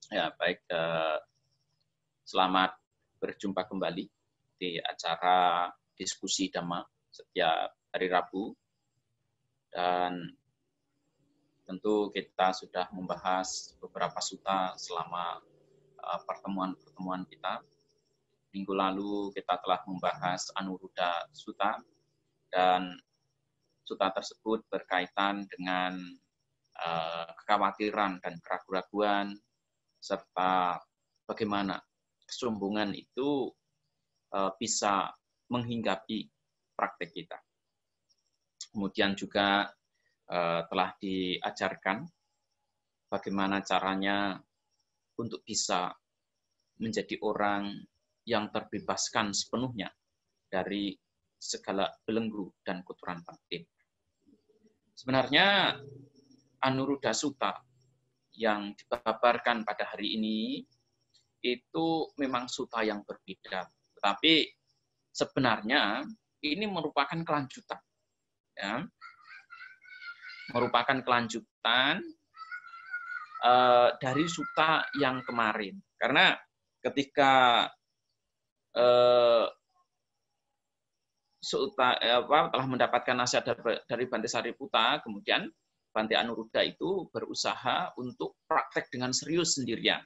Ya, baik. Selamat berjumpa kembali di acara diskusi Dhamma setiap hari Rabu. Dan tentu kita sudah membahas beberapa sutta selama pertemuan-pertemuan kita. Minggu lalu kita telah membahas Anuruddha Sutta, dan sutta tersebut berkaitan dengan kekhawatiran dan keraguan-raguan serta bagaimana kesombongan itu bisa menghinggapi praktek kita. Kemudian juga telah diajarkan bagaimana caranya untuk bisa menjadi orang yang terbebaskan sepenuhnya dari segala belenggu dan kotoran batin. Sebenarnya Anuruddha Sutta yang dipaparkan pada hari ini itu memang sutta yang berbeda, tetapi sebenarnya ini merupakan kelanjutan, ya, merupakan kelanjutan dari sutta yang kemarin. Karena ketika sutta telah mendapatkan nasihat dari Bhante Sariputta, kemudian Bhante Anuruddha itu berusaha untuk praktek dengan serius sendirian.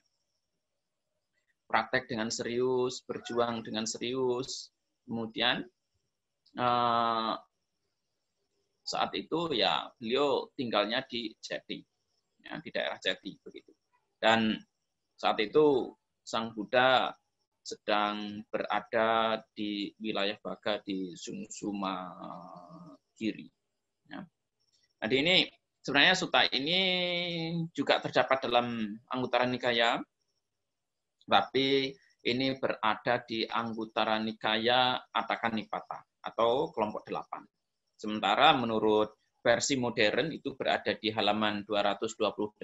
Praktek dengan serius, berjuang dengan serius. Kemudian saat itu ya beliau tinggalnya di Jati, ya, di daerah Jati begitu. Dan saat itu Sang Buddha sedang berada di wilayah Baga di Sungsuma Giri. Ya. Jadi ini sebenarnya sutta ini juga terdapat dalam Anguttara Nikaya, tapi ini berada di Anguttara Nikaya Atthakanipatta atau kelompok 8. Sementara menurut versi modern itu berada di halaman 228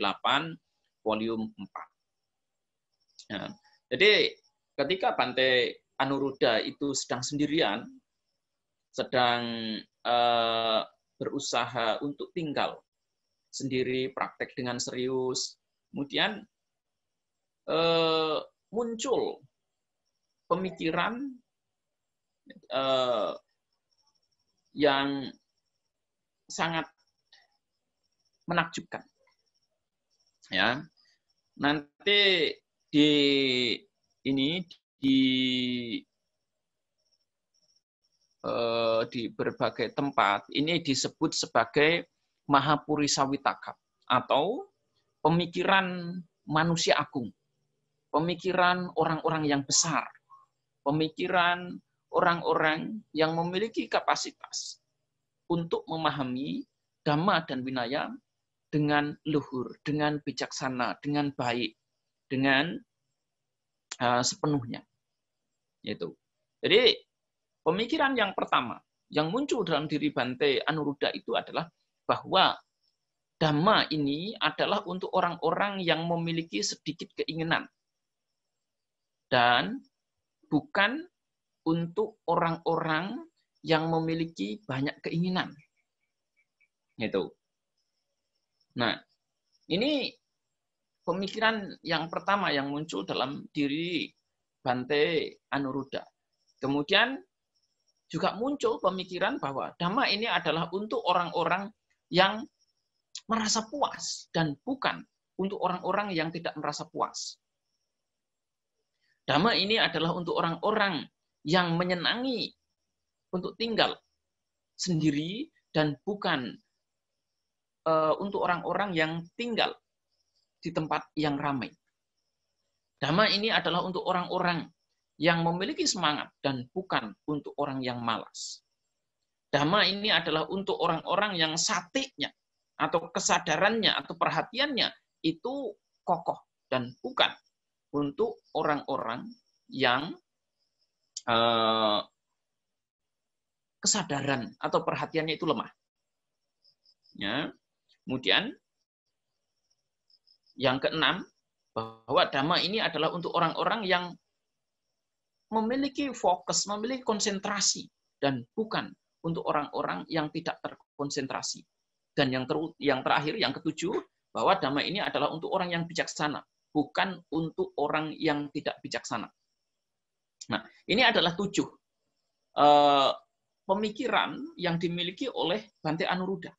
volume 4. Nah, jadi ketika Bhante Anuruddha itu sedang sendirian, sedang berusaha untuk tinggal sendiri, praktek dengan serius, kemudian muncul pemikiran yang sangat menakjubkan. Ya, nanti di berbagai tempat ini disebut sebagai Mahapurisa Wittaka atau pemikiran manusia agung, pemikiran orang-orang yang besar, pemikiran orang-orang yang memiliki kapasitas untuk memahami Dhamma dan Vinaya dengan luhur, dengan bijaksana, dengan baik, dengan sepenuhnya. Itu. Jadi pemikiran yang pertama yang muncul dalam diri Bhante Anuruddha itu adalah bahwa Dhamma ini adalah untuk orang-orang yang memiliki sedikit keinginan dan bukan untuk orang-orang yang memiliki banyak keinginan. Gitu. Nah, ini pemikiran yang pertama yang muncul dalam diri Bhante Anuruddha. Kemudian juga muncul pemikiran bahwa Dhamma ini adalah untuk orang-orang yang merasa puas dan bukan untuk orang-orang yang tidak merasa puas. Dhamma ini adalah untuk orang-orang yang menyenangi untuk tinggal sendiri dan bukan untuk orang-orang yang tinggal di tempat yang ramai. Dhamma ini adalah untuk orang-orang yang memiliki semangat dan bukan untuk orang yang malas. Dhamma ini adalah untuk orang-orang yang satiknya atau kesadarannya atau perhatiannya itu kokoh dan bukan untuk orang-orang yang kesadaran atau perhatiannya itu lemah. Ya. Kemudian yang keenam, bahwa Dhamma ini adalah untuk orang-orang yang memiliki fokus, memiliki konsentrasi, dan bukan untuk orang-orang yang tidak terkonsentrasi. Dan yang terakhir, yang ketujuh, bahwa dhamma ini adalah untuk orang yang bijaksana, bukan untuk orang yang tidak bijaksana. Nah, ini adalah 7 pemikiran yang dimiliki oleh Bhante Anuruddha.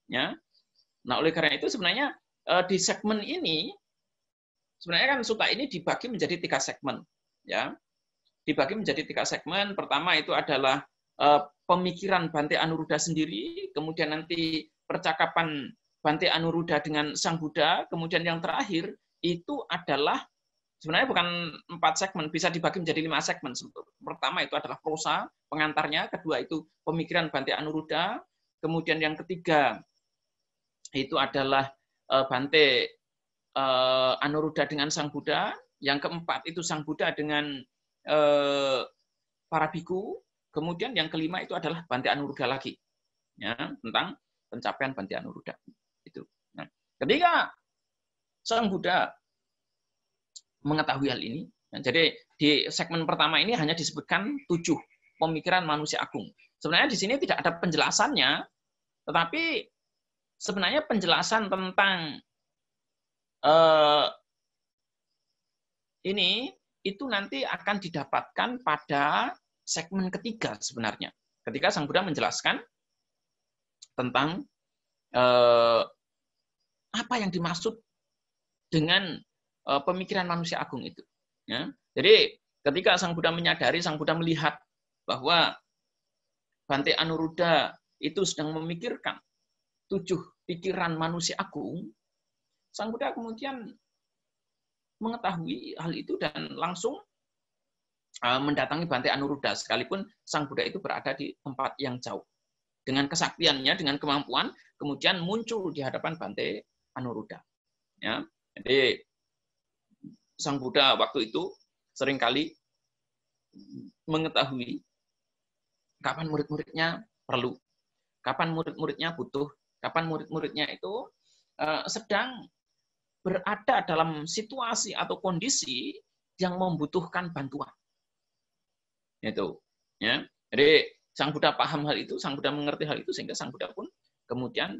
Ya. Nah, oleh karena itu sebenarnya di segmen ini sebenarnya kan sutta ini dibagi menjadi 3 segmen, ya. Dibagi menjadi 3 segmen. Pertama itu adalah pemikiran Bhante Anuruddha sendiri, kemudian nanti percakapan Bhante Anuruddha dengan Sang Buddha, kemudian yang terakhir itu adalah sebenarnya bukan 4 segmen, bisa dibagi menjadi 5 segmen. Pertama itu adalah prosa, pengantarnya, kedua itu pemikiran Bhante Anuruddha, kemudian yang ketiga itu adalah Bhante Anuruddha dengan Sang Buddha, yang keempat itu Sang Buddha dengan para biku, kemudian yang kelima itu adalah Bhante Anuruddha lagi, ya, tentang pencapaian Bhante Anuruddha. Itu. Nah, ketika Sang Buddha mengetahui hal ini, nah, jadi di segmen pertama ini hanya disebutkan 7 pemikiran manusia agung. Sebenarnya di sini tidak ada penjelasannya, tetapi sebenarnya penjelasan tentang ini itu nanti akan didapatkan pada segmen ketiga sebenarnya. Ketika Sang Buddha menjelaskan tentang apa yang dimaksud dengan pemikiran manusia agung itu. Ya. Jadi ketika Sang Buddha menyadari, Sang Buddha melihat bahwa Bhante Anuruddha itu sedang memikirkan 7 pikiran manusia agung, Sang Buddha kemudian mengetahui hal itu dan langsung mendatangi Bhante Anuruddha, sekalipun Sang Buddha itu berada di tempat yang jauh. Dengan kesaktiannya, dengan kemampuan, kemudian muncul di hadapan Bhante Anuruddha. Ya. Jadi Sang Buddha waktu itu seringkali mengetahui kapan murid-muridnya perlu, kapan murid-muridnya butuh, kapan murid-muridnya itu sedang berada dalam situasi atau kondisi yang membutuhkan bantuan. Itu, ya. Jadi Sang Buddha paham hal itu, Sang Buddha mengerti hal itu, sehingga Sang Buddha pun kemudian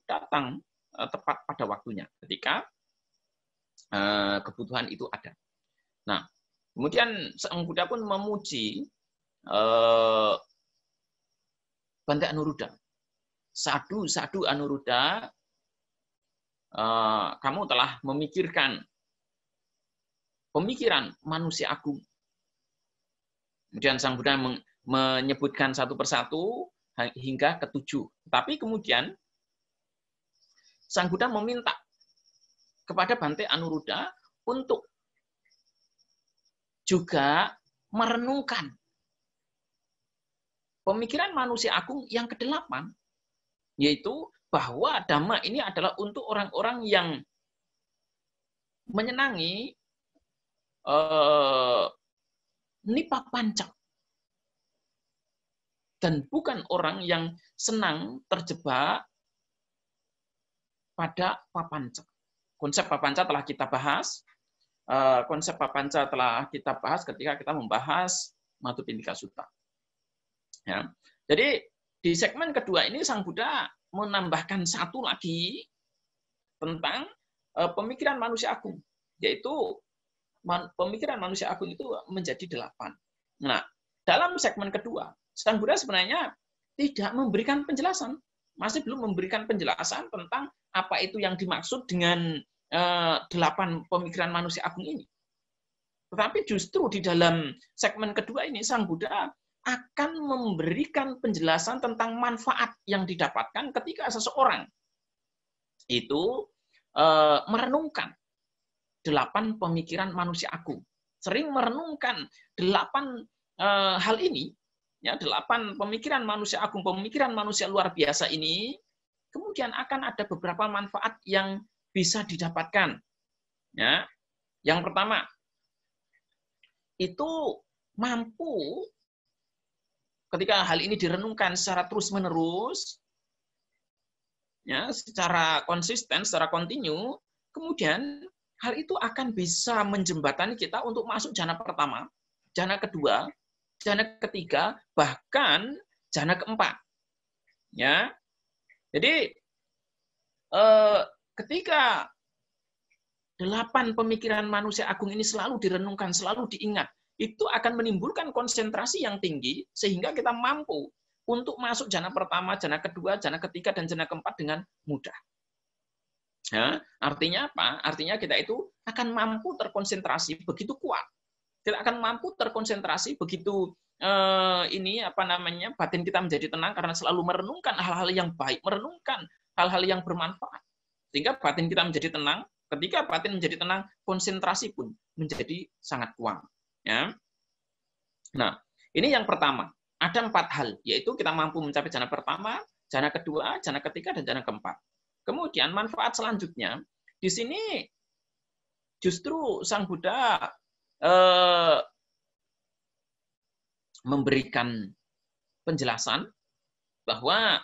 datang tepat pada waktunya ketika kebutuhan itu ada. Nah, kemudian Sang Buddha pun memuji Bhante Anuruddha. Sadu Anuruddha, kamu telah memikirkan pemikiran manusia agung. Kemudian Sang Buddha menyebutkan satu persatu hingga ke-7. Tapi kemudian Sang Buddha meminta kepada Bhante Anuruddha untuk juga merenungkan pemikiran manusia agung yang ke-8, yaitu bahwa dhamma ini adalah untuk orang-orang yang menyenangi nipapanca, dan bukan orang yang senang terjebak pada papanca. Konsep papanca telah kita bahas. Konsep papanca telah kita bahas ketika kita membahas Madhupindika Sutta. Ya. Jadi di segmen kedua ini Sang Buddha menambahkan satu lagi tentang pemikiran manusia agung, yaitu pemikiran manusia agung itu menjadi 8. Nah, dalam segmen kedua, Sang Buddha sebenarnya tidak memberikan penjelasan, masih belum memberikan penjelasan tentang apa itu yang dimaksud dengan 8 pemikiran manusia agung ini. Tetapi justru di dalam segmen kedua ini, Sang Buddha akan memberikan penjelasan tentang manfaat yang didapatkan ketika seseorang itu merenungkan 8 pemikiran manusia agung. Sering merenungkan 8 hal ini, ya, 8 pemikiran manusia agung, pemikiran manusia luar biasa ini, kemudian akan ada beberapa manfaat yang bisa didapatkan. Ya. Yang pertama, itu mampu ketika hal ini direnungkan secara terus-menerus, ya, secara konsisten, secara kontinu, kemudian hal itu akan bisa menjembatani kita untuk masuk jana pertama, jana kedua, jana ketiga, bahkan jana keempat. Ya. Jadi ketika 8 pemikiran manusia agung ini selalu direnungkan, selalu diingat, itu akan menimbulkan konsentrasi yang tinggi sehingga kita mampu untuk masuk jana pertama, jana kedua, jana ketiga, dan jana keempat dengan mudah. Ya, artinya apa? Artinya kita itu akan mampu terkonsentrasi begitu kuat. Kita akan mampu terkonsentrasi begitu batin kita menjadi tenang karena selalu merenungkan hal-hal yang baik, merenungkan hal-hal yang bermanfaat. Sehingga batin kita menjadi tenang. Ketika batin menjadi tenang, konsentrasi pun menjadi sangat kuat. Ya. Nah, ini yang pertama. Ada 4 hal, yaitu kita mampu mencapai jana pertama, jana kedua, jana ketiga, dan jana keempat. Kemudian manfaat selanjutnya, di sini justru Sang Buddha memberikan penjelasan bahwa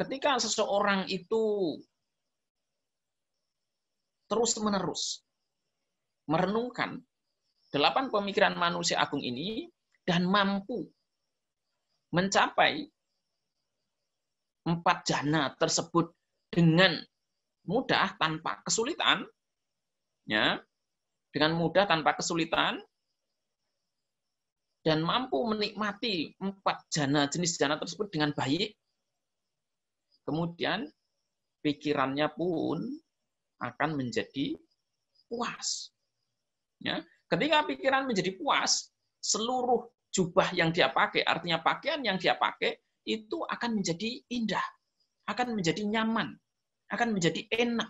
ketika seseorang itu terus-menerus merenungkan 8 pemikiran manusia agung ini dan mampu mencapai 4 jana tersebut dengan mudah tanpa kesulitan, ya, dengan mudah tanpa kesulitan, dan mampu menikmati 4 jana, jenis jana tersebut dengan baik, kemudian pikirannya pun akan menjadi puas. Ya, ketika pikiran menjadi puas, seluruh jubah yang dia pakai, artinya pakaian yang dia pakai, itu akan menjadi indah, akan menjadi nyaman, akan menjadi enak,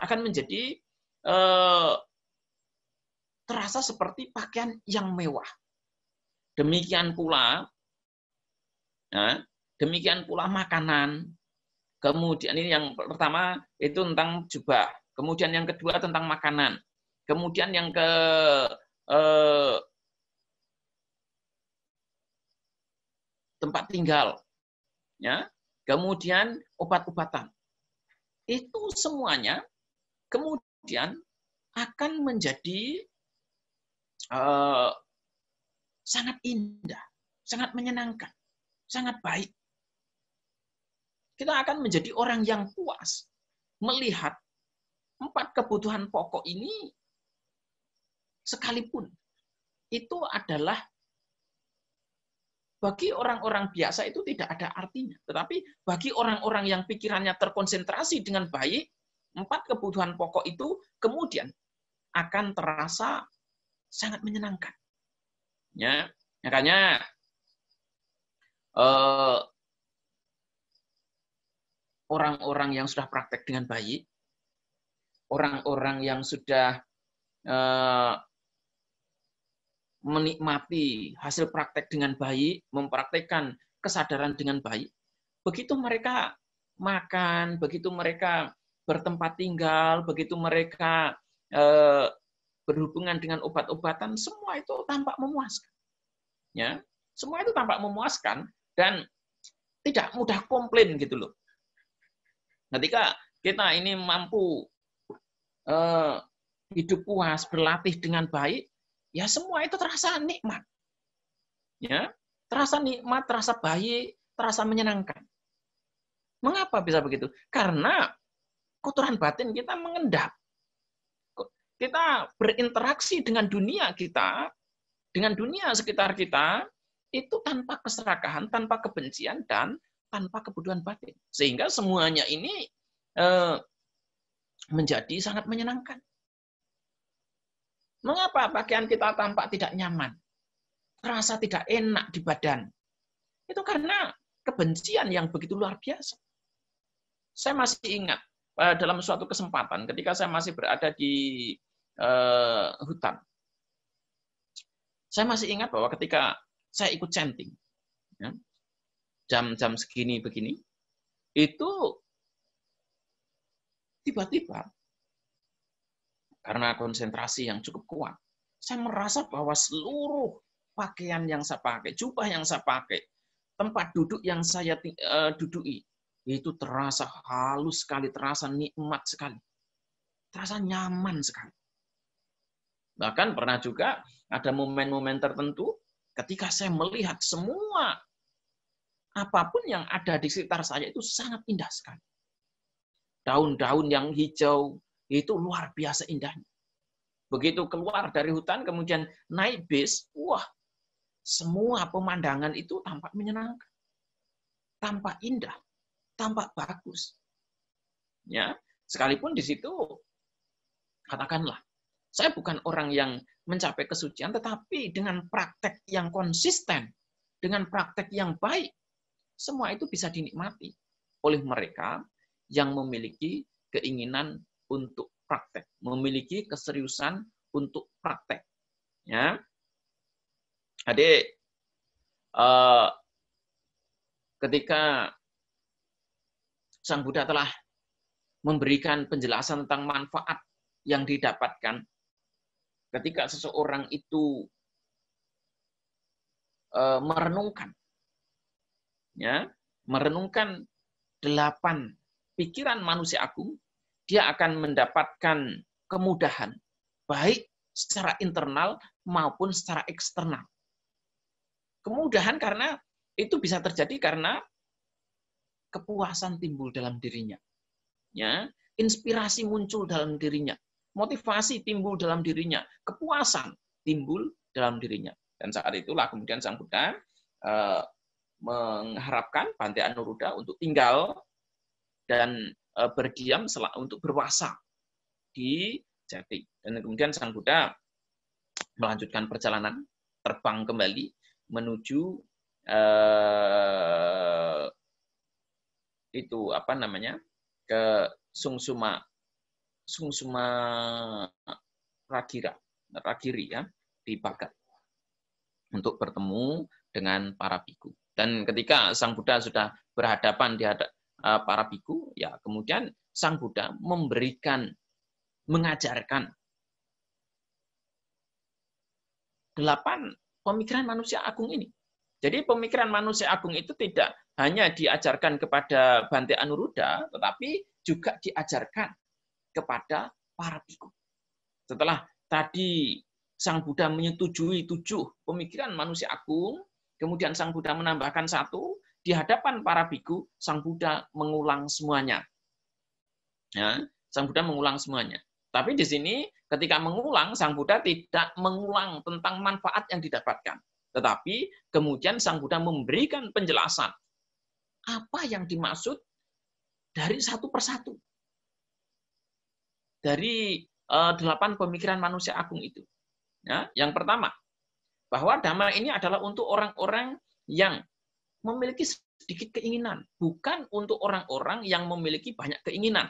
akan menjadi terasa seperti pakaian yang mewah. Demikian pula, ya, demikian pula makanan. Kemudian ini yang pertama itu tentang jubah. Kemudian yang kedua tentang makanan. Kemudian yang ke tempat tinggal, ya. Kemudian obat-obatan. Itu semuanya kemudian akan menjadi sangat indah, sangat menyenangkan, sangat baik. Kita akan menjadi orang yang puas melihat 4 kebutuhan pokok ini sekalipun itu adalah bagi orang-orang biasa itu tidak ada artinya. Tetapi bagi orang-orang yang pikirannya terkonsentrasi dengan baik, 4 kebutuhan pokok itu kemudian akan terasa sangat menyenangkan. Ya, makanya orang-orang yang sudah praktek dengan baik, orang-orang yang sudah menikmati hasil praktek dengan baik, mempraktekkan kesadaran dengan baik, begitu mereka makan, begitu mereka bertempat tinggal, begitu mereka berhubungan dengan obat-obatan, semua itu tampak memuaskan. Ya, semua itu tampak memuaskan dan tidak mudah komplain gitu loh. Ketika kita ini mampu hidup puas, berlatih dengan baik, ya semua itu terasa nikmat. Ya, terasa nikmat, terasa baik, terasa menyenangkan. Mengapa bisa begitu? Karena kotoran batin kita mengendap. Kita berinteraksi dengan dunia kita, dengan dunia sekitar kita, itu tanpa keserakahan, tanpa kebencian, dan tanpa kebutuhan batin. Sehingga semuanya ini menjadi sangat menyenangkan. Mengapa pakaian kita tampak tidak nyaman? Terasa tidak enak di badan. Itu karena kebencian yang begitu luar biasa. Saya masih ingat dalam suatu kesempatan ketika saya masih berada di hutan. Saya masih ingat bahwa ketika saya ikut chanting, ya, jam-jam segini begini, itu tiba-tiba karena konsentrasi yang cukup kuat, saya merasa bahwa seluruh pakaian yang saya pakai, jubah yang saya pakai, tempat duduk yang saya dudui, itu terasa halus sekali, terasa nikmat sekali, terasa nyaman sekali. Bahkan pernah juga ada momen-momen tertentu ketika saya melihat semua apapun yang ada di sekitar saya itu sangat indah sekali. Daun-daun yang hijau itu luar biasa indahnya. Begitu keluar dari hutan, kemudian naik bis, wah, semua pemandangan itu tampak menyenangkan, tampak indah, tampak bagus. Ya, sekalipun di situ katakanlah, saya bukan orang yang mencapai kesucian, tetapi dengan praktek yang konsisten, dengan praktek yang baik, semua itu bisa dinikmati oleh mereka yang memiliki keinginan untuk praktek, memiliki keseriusan untuk praktek. Ya, adik, ketika Sang Buddha telah memberikan penjelasan tentang manfaat yang didapatkan ketika seseorang itu merenungkan, ya, merenungkan 8 pikiran manusia agung, dia akan mendapatkan kemudahan, baik secara internal maupun secara eksternal. Kemudahan karena itu bisa terjadi karena kepuasan timbul dalam dirinya. Ya, inspirasi muncul dalam dirinya, motivasi timbul dalam dirinya, kepuasan timbul dalam dirinya. Dan saat itulah kemudian Sang Buddha mengharapkan Bhante Anuruddha untuk tinggal dan berdiam untuk berwasa di Jati. Dan kemudian Sang Buddha melanjutkan perjalanan, terbang kembali menuju itu apa namanya, ke Sungsuma Ragiri ya, di Bhagat untuk bertemu dengan para biku. Dan ketika Sang Buddha sudah berhadapan di para biku, ya kemudian Sang Buddha mengajarkan 8 pemikiran manusia agung ini. Jadi pemikiran manusia agung itu tidak hanya diajarkan kepada Bhante Anuruddha, tetapi juga diajarkan kepada para biku. Setelah tadi Sang Buddha menyetujui 7 pemikiran manusia agung, kemudian Sang Buddha menambahkan 1, di hadapan para biku, Sang Buddha mengulang semuanya. Ya, Sang Buddha mengulang semuanya. Tapi di sini ketika mengulang, Sang Buddha tidak mengulang tentang manfaat yang didapatkan. Tetapi kemudian Sang Buddha memberikan penjelasan apa yang dimaksud dari satu persatu. Dari 8 pemikiran manusia agung itu. Ya, yang pertama, bahwa dhamma ini adalah untuk orang-orang yang memiliki sedikit keinginan, bukan untuk orang-orang yang memiliki banyak keinginan.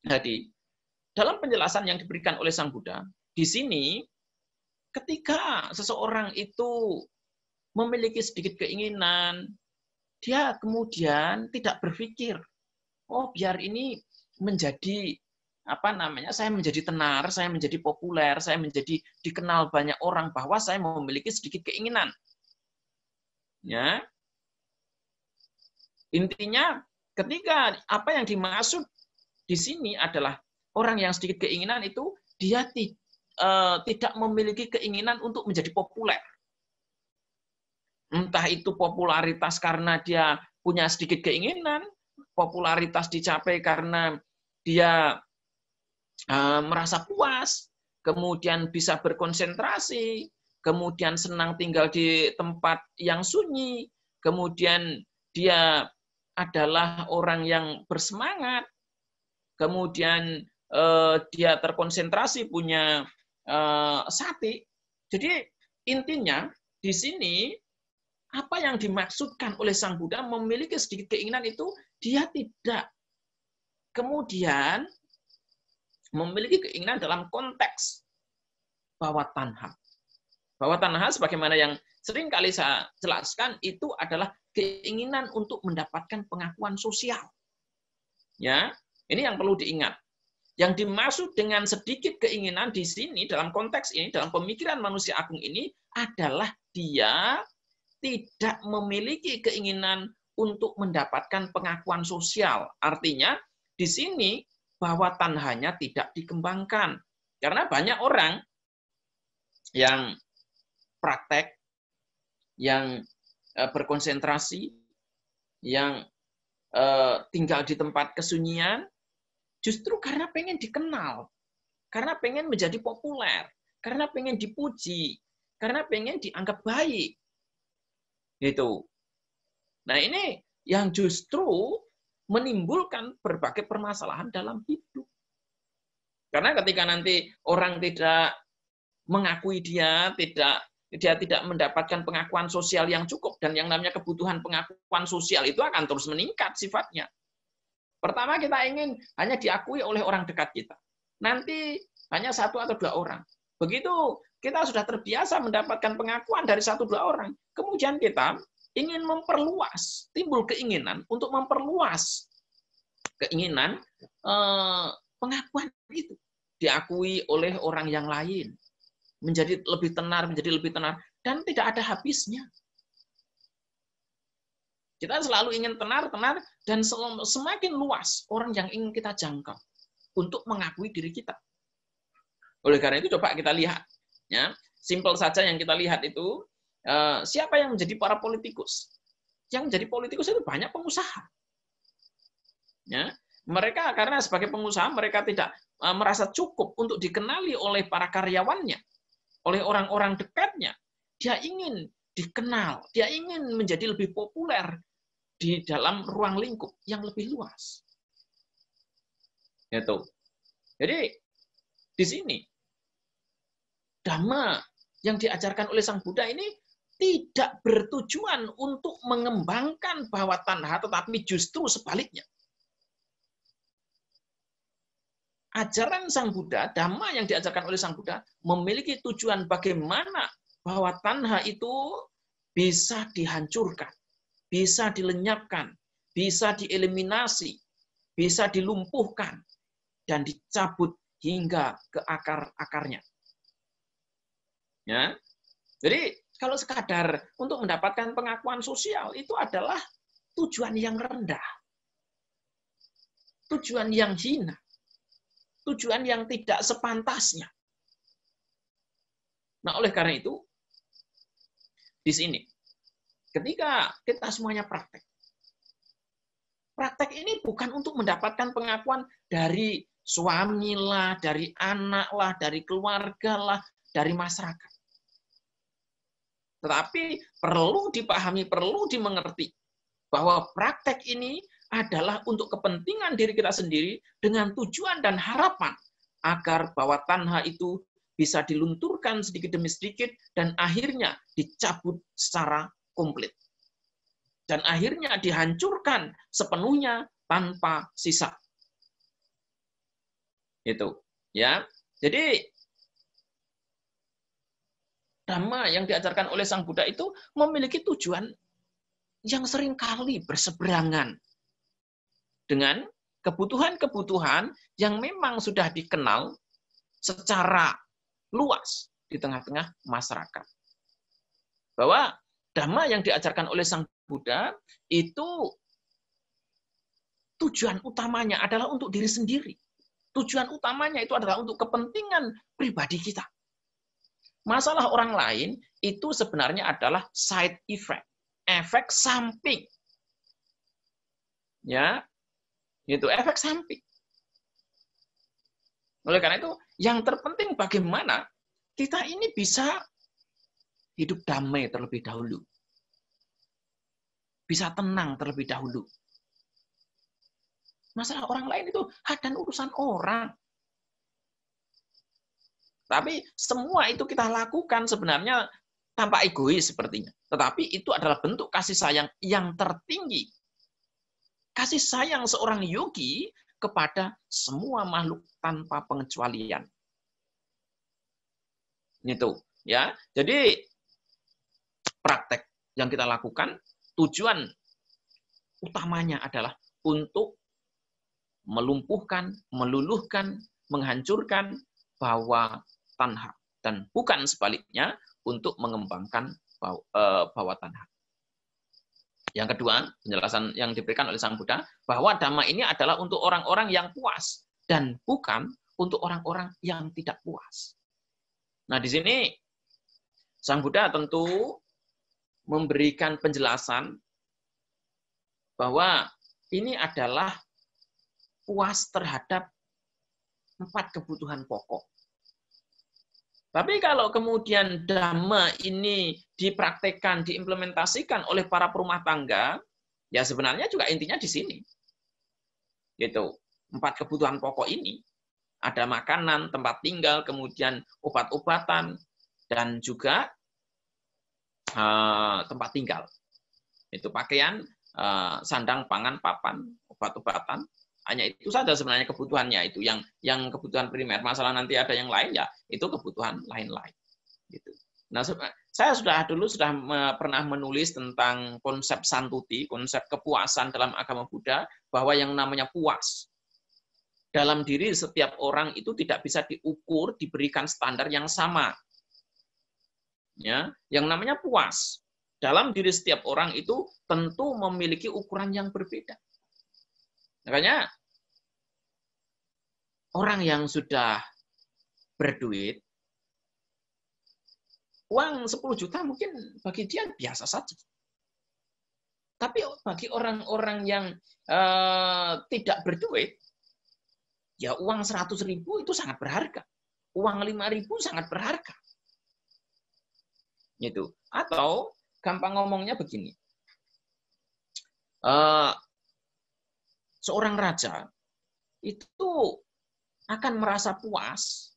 Jadi, dalam penjelasan yang diberikan oleh Sang Buddha, di sini ketika seseorang itu memiliki sedikit keinginan, dia kemudian tidak berpikir, oh biar ini menjadi saya menjadi tenar, saya menjadi populer, saya menjadi dikenal banyak orang bahwa saya memiliki sedikit keinginan. Ya. Intinya ketika apa yang dimaksud di sini adalah orang yang sedikit keinginan itu dia tidak memiliki keinginan untuk menjadi populer. Entah itu popularitas karena dia punya sedikit keinginan, popularitas dicapai karena dia merasa puas, kemudian bisa berkonsentrasi, kemudian senang tinggal di tempat yang sunyi, kemudian dia adalah orang yang bersemangat, kemudian dia terkonsentrasi, punya sati. Jadi intinya di sini apa yang dimaksudkan oleh Sang Buddha memiliki sedikit keinginan itu dia tidak kemudian memiliki keinginan dalam konteks bahwa tanha. Bahwa tanha sebagaimana yang sering kali saya jelaskan itu adalah keinginan untuk mendapatkan pengakuan sosial. Ya, ini yang perlu diingat. Yang dimaksud dengan sedikit keinginan di sini dalam konteks ini, dalam pemikiran manusia agung ini adalah dia tidak memiliki keinginan untuk mendapatkan pengakuan sosial. Artinya di sini bahwa tanhanya tidak dikembangkan. Karena banyak orang yang praktek, yang berkonsentrasi, yang tinggal di tempat kesunyian, justru karena pengen dikenal, karena pengen menjadi populer, karena pengen dipuji, karena pengen dianggap baik. Gitu. Nah, ini yang justru menimbulkan berbagai permasalahan dalam hidup. Karena ketika nanti orang tidak mengakui dia tidak mendapatkan pengakuan sosial yang cukup, dan yang namanya kebutuhan pengakuan sosial itu akan terus meningkat sifatnya. Pertama, kita ingin hanya diakui oleh orang dekat kita. Nanti hanya 1 atau 2 orang. Begitu kita sudah terbiasa mendapatkan pengakuan dari 1-2 orang, kemudian kita ingin memperluas, timbul keinginan untuk memperluas keinginan pengakuan itu diakui oleh orang yang lain, menjadi lebih tenar, dan tidak ada habisnya. Kita selalu ingin tenar, dan semakin luas orang yang ingin kita jangkau untuk mengakui diri kita. Oleh karena itu coba kita lihat, ya, simpel saja yang kita lihat itu, siapa yang menjadi para politikus? Yang menjadi politikus itu banyak pengusaha. Ya, mereka karena sebagai pengusaha mereka tidak merasa cukup untuk dikenali oleh para karyawannya, oleh orang-orang dekatnya. Dia ingin dikenal, dia ingin menjadi lebih populer di dalam ruang lingkup yang lebih luas. Gitu. Jadi di sini Dhamma yang diajarkan oleh Sang Buddha ini tidak bertujuan untuk mengembangkan bawah tanha, tetapi justru sebaliknya. Ajaran Sang Buddha, Dhamma yang diajarkan oleh Sang Buddha, memiliki tujuan bagaimana bawah tanha itu bisa dihancurkan, bisa dilenyapkan, bisa dieliminasi, bisa dilumpuhkan, dan dicabut hingga ke akar-akarnya. Ya, jadi kalau sekadar untuk mendapatkan pengakuan sosial itu adalah tujuan yang rendah, tujuan yang hina, tujuan yang tidak sepantasnya. Nah, oleh karena itu, di sini, ketika kita semuanya praktek ini bukan untuk mendapatkan pengakuan dari suami lah, dari anak lah, dari keluarga lah, dari masyarakat. Tetapi perlu dipahami, perlu dimengerti bahwa praktek ini adalah untuk kepentingan diri kita sendiri dengan tujuan dan harapan agar bawah tanha itu bisa dilunturkan sedikit demi sedikit dan akhirnya dicabut secara komplit. Dan akhirnya dihancurkan sepenuhnya tanpa sisa. Itu, ya. Jadi Dhamma yang diajarkan oleh Sang Buddha itu memiliki tujuan yang seringkali berseberangan dengan kebutuhan-kebutuhan yang memang sudah dikenal secara luas di tengah-tengah masyarakat. Bahwa Dhamma yang diajarkan oleh Sang Buddha itu tujuan utamanya adalah untuk diri sendiri. Tujuan utamanya itu adalah untuk kepentingan pribadi kita. Masalah orang lain itu sebenarnya adalah side effect, efek samping. Ya, itu efek samping. Oleh karena itu, yang terpenting bagaimana kita ini bisa hidup damai terlebih dahulu. Bisa tenang terlebih dahulu. Masalah orang lain itu dan urusan orang. Tapi semua itu kita lakukan sebenarnya tanpa egois sepertinya. Tetapi itu adalah bentuk kasih sayang yang tertinggi. Kasih sayang seorang yogi kepada semua makhluk tanpa pengecualian. Itu, ya. Jadi praktek yang kita lakukan tujuan utamanya adalah untuk melumpuhkan, meluluhkan, menghancurkan bawah tanha dan bukan sebaliknya untuk mengembangkan bawah tanha. Yang kedua, penjelasan yang diberikan oleh Sang Buddha bahwa Dhamma ini adalah untuk orang-orang yang puas dan bukan untuk orang-orang yang tidak puas. Nah, di sini Sang Buddha tentu memberikan penjelasan bahwa ini adalah puas terhadap 4 kebutuhan pokok. Tapi kalau kemudian Dhamma ini dipraktekkan, diimplementasikan oleh para perumah tangga, ya sebenarnya juga intinya di sini. Gitu. 4 kebutuhan pokok ini. Ada makanan, tempat tinggal, kemudian obat-obatan, dan juga tempat tinggal. Itu pakaian, sandang, pangan, papan, obat-obatan. Hanya itu saja sebenarnya kebutuhannya itu yang kebutuhan primer. Masalah nanti ada yang lain ya itu kebutuhan lain-lain. Gitu. Nah, saya dulu sudah pernah menulis tentang konsep santuti, konsep kepuasan dalam agama Buddha, bahwa yang namanya puas dalam diri setiap orang itu tidak bisa diukur, diberikan standar yang sama. Ya, yang namanya puas dalam diri setiap orang itu tentu memiliki ukuran yang berbeda. Makanya orang yang sudah berduit, uang 10 juta mungkin bagi dia biasa saja. Tapi bagi orang-orang yang tidak berduit, ya uang 100.000 itu sangat berharga. Uang 5.000 sangat berharga. Gitu. Atau gampang ngomongnya begini. Seorang raja itu akan merasa puas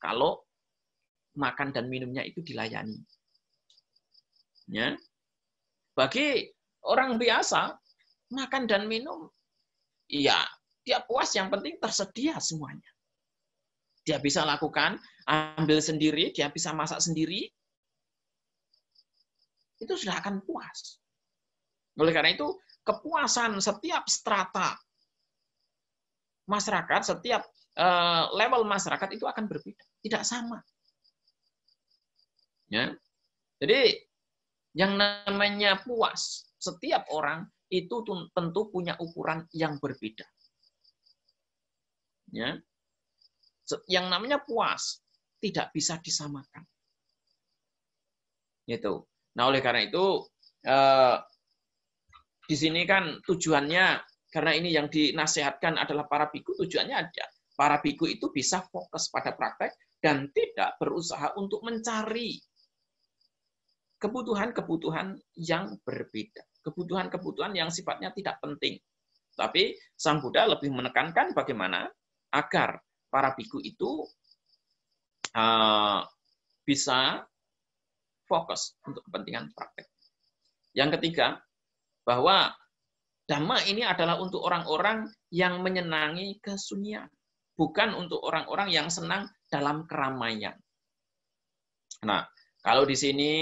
kalau makan dan minumnya itu dilayani. Ya. Bagi orang biasa, makan dan minum, ya dia puas, yang penting tersedia semuanya. Dia bisa lakukan, ambil sendiri, dia bisa masak sendiri, itu sudah akan puas. Oleh karena itu, kepuasan setiap strata masyarakat, setiap level masyarakat itu akan berbeda, tidak sama. Ya. Jadi yang namanya puas, setiap orang itu tentu punya ukuran yang berbeda. Ya. Yang namanya puas tidak bisa disamakan. Gitu. Nah, oleh karena itu di sini kan tujuannya, karena ini yang dinasihatkan adalah para biku, tujuannya ada. Para biku itu bisa fokus pada praktek dan tidak berusaha untuk mencari kebutuhan-kebutuhan yang berbeda. Kebutuhan-kebutuhan yang sifatnya tidak penting. Tapi Sang Buddha lebih menekankan bagaimana agar para biku itu bisa fokus untuk kepentingan praktek. Yang ketiga, bahwa Dhamma ini adalah untuk orang-orang yang menyenangi kesunyian, bukan untuk orang-orang yang senang dalam keramaian. Nah, kalau di sini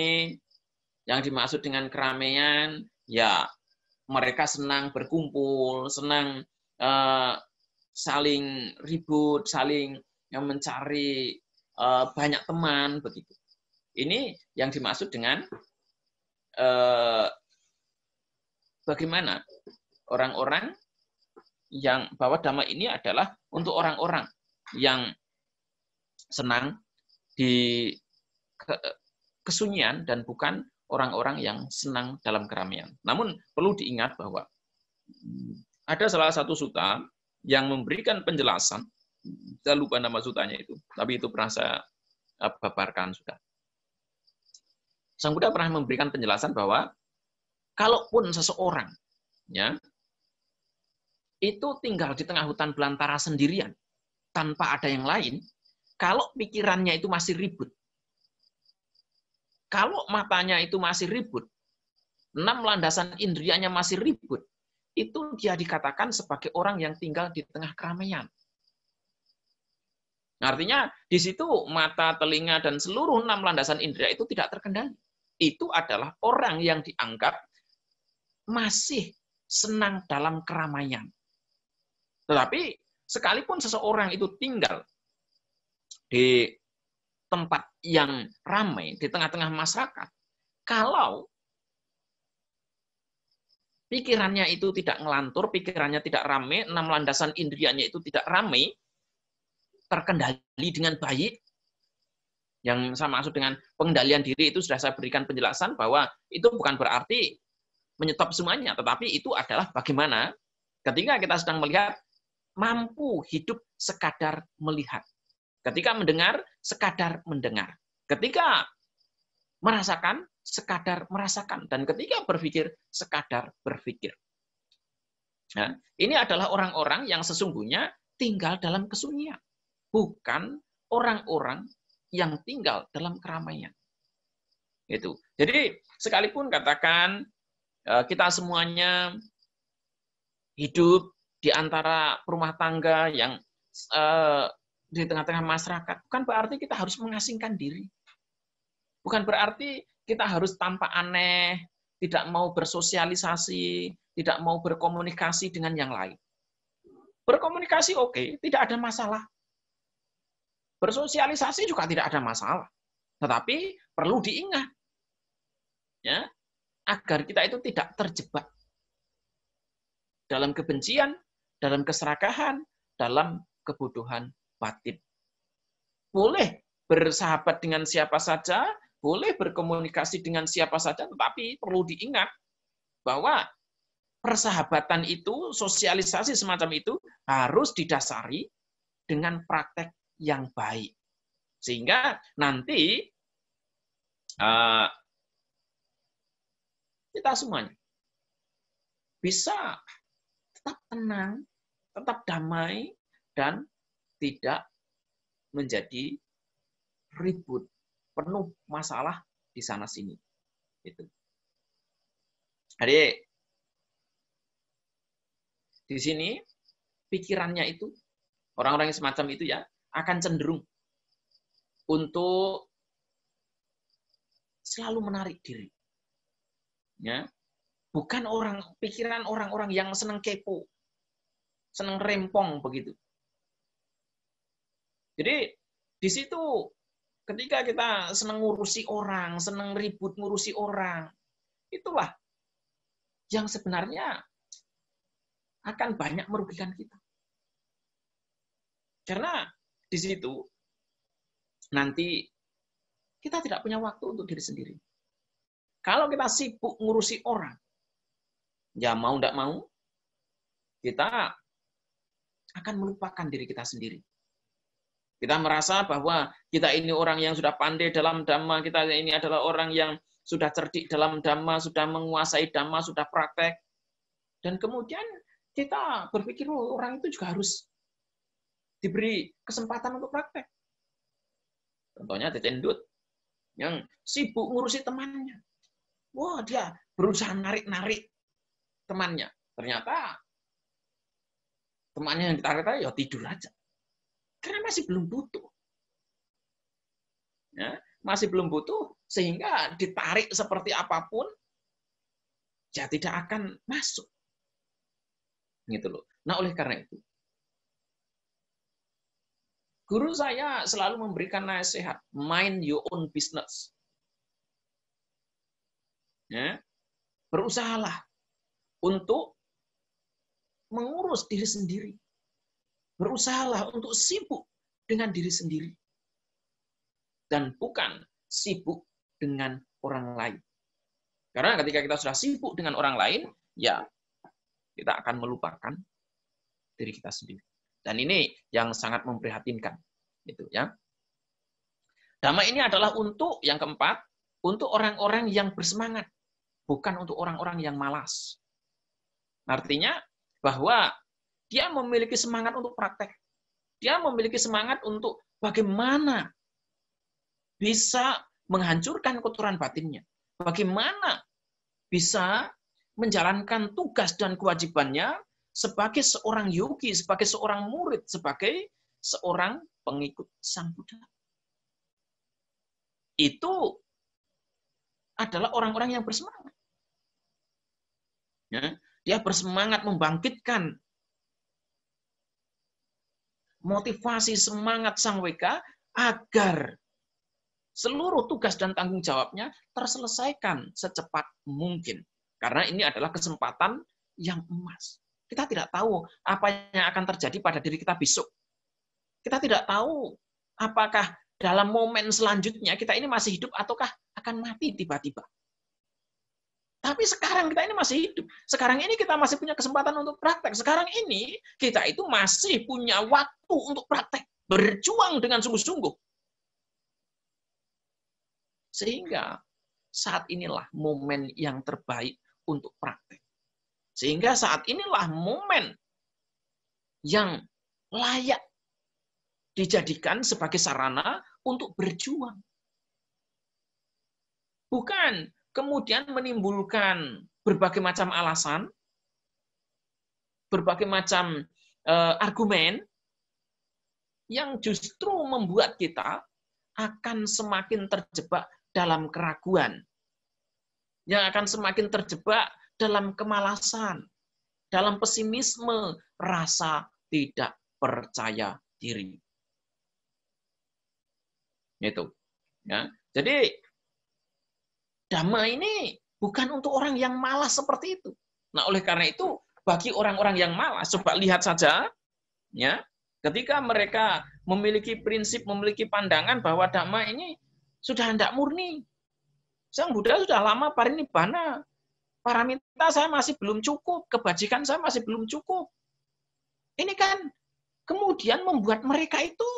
yang dimaksud dengan keramaian, ya mereka senang berkumpul, senang saling ribut, saling mencari banyak teman, begitu. Ini yang dimaksud dengan bagaimana orang-orang yang bahwa Dhamma ini adalah untuk orang-orang yang senang di kesunyian dan bukan orang-orang yang senang dalam keramaian. Namun perlu diingat bahwa ada salah satu sutta yang memberikan penjelasan, saya lupa nama sutanya itu, tapi itu pernah saya paparkan sudah. Sang Buddha pernah memberikan penjelasan bahwa kalaupun seseorang ya itu tinggal di tengah hutan belantara sendirian tanpa ada yang lain, kalau pikirannya itu masih ribut, kalau matanya itu masih ribut, 6 landasan indrianya masih ribut, itu dia dikatakan sebagai orang yang tinggal di tengah keramaian. Artinya di situ mata, telinga, dan seluruh 6 landasan indera itu tidak terkendali. Itu adalah orang yang dianggap masih senang dalam keramaian. Tetapi sekalipun seseorang itu tinggal di tempat yang ramai, di tengah-tengah masyarakat, kalau pikirannya itu tidak ngelantur, pikirannya tidak ramai, 6 landasan indrianya itu tidak ramai, terkendali dengan baik, yang saya maksud dengan pengendalian diri itu sudah saya berikan penjelasan bahwa itu bukan berarti menyetop semuanya, tetapi itu adalah bagaimana ketika kita sedang melihat, mampu hidup sekadar melihat. Ketika mendengar, sekadar mendengar. Ketika merasakan, sekadar merasakan. Dan ketika berpikir, sekadar berpikir. Nah, ini adalah orang-orang yang sesungguhnya tinggal dalam kesunyian. Bukan orang-orang yang tinggal dalam keramaian. Itu. Jadi, sekalipun katakan kita semuanya hidup di antara rumah tangga yang di tengah-tengah masyarakat, bukan berarti kita harus mengasingkan diri. Bukan berarti kita harus tampak aneh, tidak mau bersosialisasi, tidak mau berkomunikasi dengan yang lain. Berkomunikasi oke, tidak ada masalah. Bersosialisasi juga tidak ada masalah. Tetapi perlu diingat, ya, agar kita itu tidak terjebak dalam kebencian, dalam keserakahan, dalam kebodohan batin. Boleh bersahabat dengan siapa saja, boleh berkomunikasi dengan siapa saja, tetapi perlu diingat bahwa persahabatan itu, sosialisasi semacam itu harus didasari dengan praktek yang baik. Sehingga nanti kita semuanya bisa tetap tenang, tetap damai, dan tidak menjadi ribut, penuh masalah di sana-sini. Itu. Jadi, di sini pikirannya itu, orang-orang yang semacam itu ya, akan cenderung untuk selalu menarik diri. Ya. Bukan pikiran orang-orang yang senang kepo, senang rempong begitu. Jadi di situ ketika kita senang ngurusi orang, senang ribut ngurusi orang, itulah yang sebenarnya akan banyak merugikan kita. Karena di situ nanti kita tidak punya waktu untuk diri sendiri. Kalau kita sibuk ngurusi orang, ya mau tidak mau, kita akan melupakan diri kita sendiri. Kita merasa bahwa kita ini orang yang sudah pandai dalam dhamma, kita ini adalah orang yang sudah cerdik dalam dhamma, sudah menguasai dhamma, sudah praktek. Dan kemudian kita berpikir, oh, orang itu juga harus diberi kesempatan untuk praktek. Contohnya Cecendut, yang sibuk ngurusi temannya. Wah, dia berusaha narik-narik temannya. Ternyata temannya yang ditarik-tarik, ya tidur aja. Karena masih belum butuh. Ya, masih belum butuh, sehingga ditarik seperti apapun, ya tidak akan masuk. Gitu loh. Nah, oleh karena itu, guru saya selalu memberikan nasihat, mind your own business. Ya, berusahalah untuk mengurus diri sendiri. Berusahalah untuk sibuk dengan diri sendiri. Dan bukan sibuk dengan orang lain. Karena ketika kita sudah sibuk dengan orang lain, ya kita akan melupakan diri kita sendiri. Dan ini yang sangat memprihatinkan. Gitu, ya. Dhamma ini adalah untuk, yang keempat, untuk orang-orang yang bersemangat. Bukan untuk orang-orang yang malas. Artinya bahwa dia memiliki semangat untuk praktek. Dia memiliki semangat untuk bagaimana bisa menghancurkan kotoran batinnya. Bagaimana bisa menjalankan tugas dan kewajibannya sebagai seorang yogi, sebagai seorang murid, sebagai seorang pengikut Sang Buddha. Itu adalah orang-orang yang bersemangat. Ya, dia bersemangat membangkitkan motivasi semangat Sang Weka agar seluruh tugas dan tanggung jawabnya terselesaikan secepat mungkin. Karena ini adalah kesempatan yang emas. Kita tidak tahu apa yang akan terjadi pada diri kita besok. Kita tidak tahu apakah dalam momen selanjutnya kita ini masih hidup ataukah akan mati tiba-tiba. Tapi sekarang kita ini masih hidup. Sekarang ini kita masih punya kesempatan untuk praktek. Sekarang ini kita itu masih punya waktu untuk praktek. Berjuang dengan sungguh-sungguh. Sehingga saat inilah momen yang terbaik untuk praktek. Sehingga saat inilah momen yang layak dijadikan sebagai sarana untuk berjuang. Bukan kemudian menimbulkan berbagai macam alasan, berbagai macam argumen yang justru membuat kita akan semakin terjebak dalam keraguan, yang akan semakin terjebak dalam kemalasan, dalam pesimisme, rasa tidak percaya diri. Itu. Ya. Jadi Dhamma ini bukan untuk orang yang malas seperti itu. Nah, oleh karena itu, bagi orang-orang yang malas, coba lihat saja, ya, ketika mereka memiliki prinsip, memiliki pandangan bahwa Dhamma ini sudah tidak murni. Sang Buddha sudah lama parinibbana. Paramita saya masih belum cukup, kebajikan saya masih belum cukup. Ini kan kemudian membuat mereka itu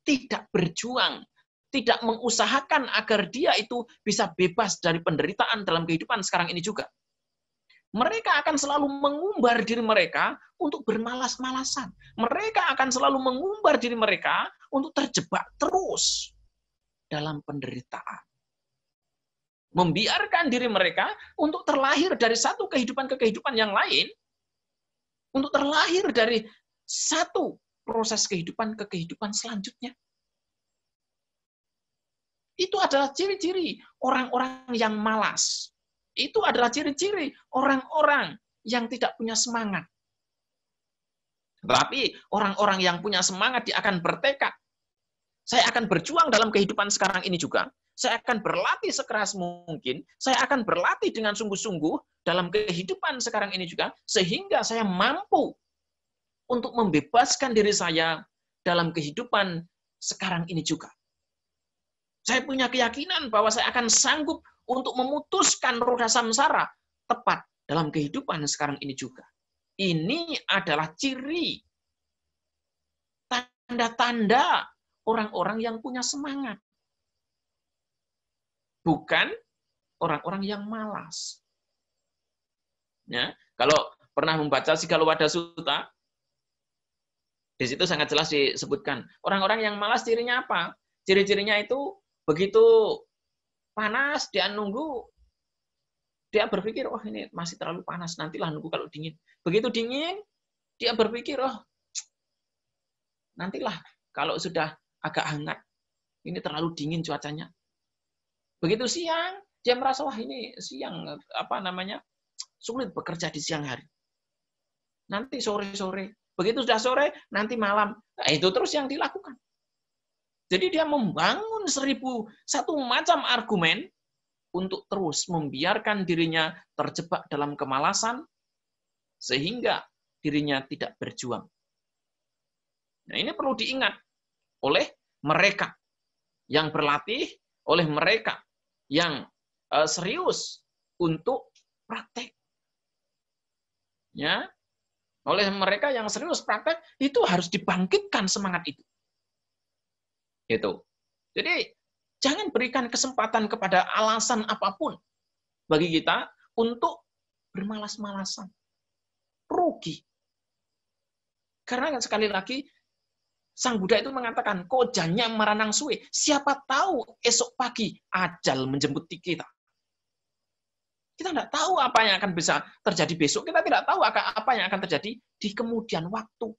tidak berjuang, tidak mengusahakan agar dia itu bisa bebas dari penderitaan dalam kehidupan sekarang ini juga. Mereka akan selalu mengumbar diri mereka untuk bermalas-malasan. Mereka akan selalu mengumbar diri mereka untuk terjebak terus dalam penderitaan. Membiarkan diri mereka untuk terlahir dari satu kehidupan ke kehidupan yang lain, untuk terlahir dari satu proses kehidupan ke kehidupan selanjutnya. Itu adalah ciri-ciri orang-orang yang malas. Itu adalah ciri-ciri orang-orang yang tidak punya semangat. Tapi orang-orang yang punya semangat, dia akan bertekad. Saya akan berjuang dalam kehidupan sekarang ini juga. Saya akan berlatih sekeras mungkin. Saya akan berlatih dengan sungguh-sungguh dalam kehidupan sekarang ini juga. Sehingga saya mampu untuk membebaskan diri saya dalam kehidupan sekarang ini juga. Saya punya keyakinan bahwa saya akan sanggup untuk memutuskan roda samsara tepat dalam kehidupan sekarang ini juga. Ini adalah ciri, tanda-tanda orang-orang yang punya semangat. Bukan orang-orang yang malas. Ya, kalau pernah membaca Sigalowada Sutta, di situ sangat jelas disebutkan. Orang-orang yang malas cirinya apa? Ciri-cirinya itu begitu panas, dia nunggu, dia berpikir, oh ini masih terlalu panas, nantilah nunggu kalau dingin. Begitu dingin, dia berpikir, oh nantilah kalau sudah agak hangat, ini terlalu dingin cuacanya. Begitu siang, dia merasa, wah ini siang, sulit bekerja di siang hari. Nanti sore-sore, begitu sudah sore, nanti malam. Nah, itu terus yang dilakukan. Jadi dia membangun 1001 macam argumen untuk terus membiarkan dirinya terjebak dalam kemalasan sehingga dirinya tidak berjuang. Nah, ini perlu diingat oleh mereka yang berlatih, oleh mereka yang serius untuk praktek. Ya, oleh mereka yang serius praktek itu harus dibangkitkan semangat itu. Gitu. Jadi jangan berikan kesempatan kepada alasan apapun bagi kita untuk bermalas-malasan. Rugi. Karena sekali lagi Sang Buddha itu mengatakan, kojanya maranang suwe. Siapa tahu esok pagi ajal menjemput kita. Kita tidak tahu apa yang akan bisa terjadi besok. Kita tidak tahu apa yang akan terjadi di kemudian waktu.